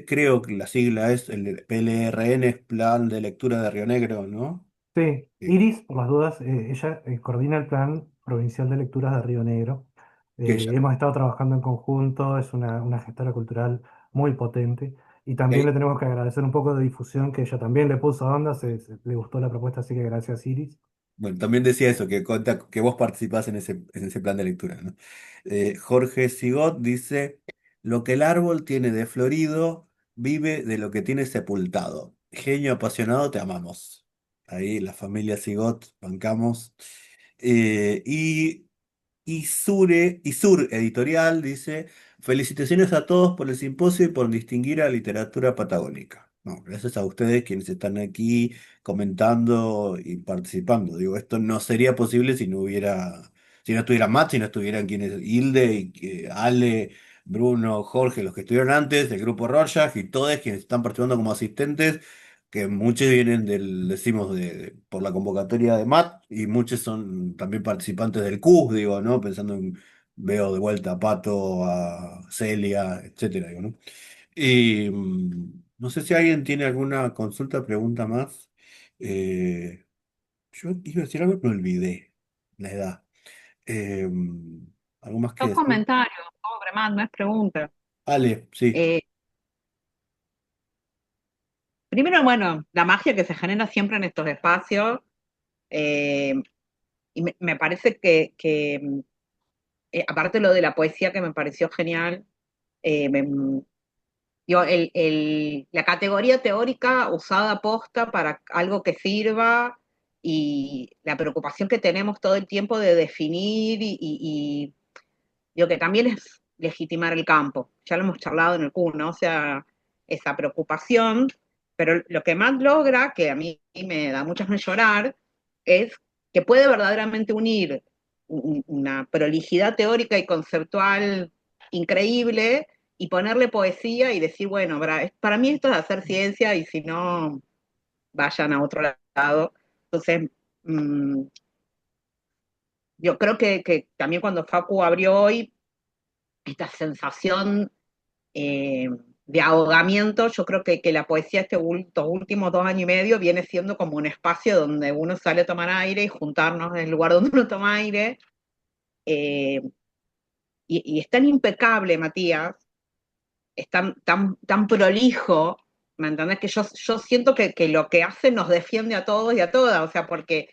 Creo que la sigla es el PLRN, es Plan de Lectura de Río Negro, ¿no? sí, Sí. Iris, por las dudas, ella coordina el Plan Provincial de Lecturas de Río Negro. Que ella. Hemos estado trabajando en conjunto, es una gestora cultural muy potente y también Ok. le tenemos que agradecer un poco de difusión que ella también le puso onda, le gustó la propuesta, así que gracias Iris. Bueno, también decía eso, que vos participás en ese plan de lectura, ¿no? Jorge Sigot dice, lo que el árbol tiene de florido, vive de lo que tiene sepultado. Genio apasionado, te amamos. Ahí la familia Sigot, bancamos. Y Isur Editorial dice, felicitaciones a todos por el simposio y por distinguir a literatura patagónica. No, gracias a ustedes quienes están aquí comentando y participando. Digo, esto no sería posible si no estuviera Matt, si no estuvieran quienes, Hilde, Ale, Bruno, Jorge, los que estuvieron antes, el grupo Rorschach y todos quienes están participando como asistentes, que muchos vienen decimos, por la convocatoria de Matt y muchos son también participantes del CUS, digo, ¿no? Veo de vuelta a Pato, a Celia, etcétera, digo, ¿no? Y no sé si alguien tiene alguna consulta, pregunta más. Eh, yo iba a decir algo, pero olvidé la edad. Eh, ¿Algo más que Dos decir? comentarios, pobre man, no es pregunta. Ale, sí, Eh, Primero, bueno, la magia que se genera siempre en estos espacios. y me parece que aparte lo de la poesía que me pareció genial, eh, me- digo, la categoría teórica usada posta para algo que sirva y la preocupación que tenemos todo el tiempo de definir y digo que también es legitimar el campo. Ya lo hemos charlado en el CUN, ¿no? O sea, esa preocupación, pero lo que más logra, que a mí me da muchas ganas de llorar, es que puede verdaderamente unir una prolijidad teórica y conceptual increíble y ponerle poesía y decir, bueno, para mí esto es hacer ciencia y si no, vayan a otro lado. Entonces, mm, yo creo que también cuando Facu abrió hoy, esta sensación eh, de ahogamiento, yo creo que la poesía estos últimos 2 años y medio viene siendo como un espacio donde uno sale a tomar aire y juntarnos en el lugar donde uno toma aire. eh, y es tan impecable, Matías, es tan prolijo, ¿me entendés? Que yo siento que lo que hace nos defiende a todos y a todas, o sea, porque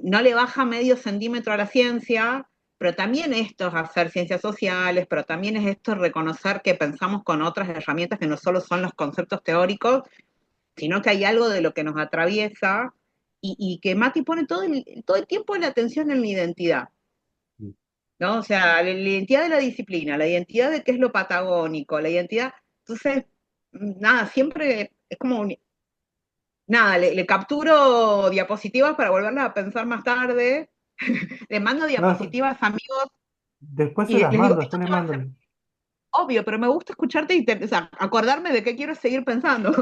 no le baja medio centímetro a la ciencia, pero también esto es hacer ciencias sociales, pero también es esto reconocer que pensamos con otras herramientas que no solo son los conceptos teóricos, sino que hay algo de lo que nos atraviesa y que Mati pone todo el tiempo la atención en la identidad, ¿no? O sea, la identidad de la disciplina, la identidad de qué es lo patagónico, la identidad, entonces, nada, siempre es como nada, le capturo diapositivas para volverlas a pensar más tarde, le mando No, después, diapositivas a amigos después se y las les digo, mando, esto después le te va a mando. ser obvio, pero me gusta escucharte o sea, acordarme de qué quiero seguir pensando.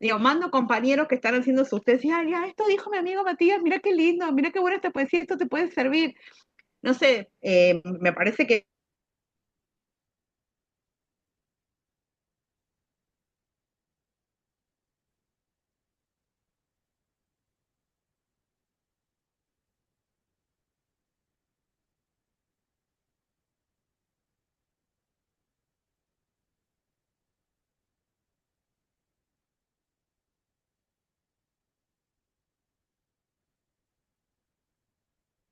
Digo, mando compañeros que están haciendo sus tesis, ay, ya, esto dijo mi amigo Matías, mira qué lindo, mira qué buena esta poesía, esto te puede servir. No sé, me parece que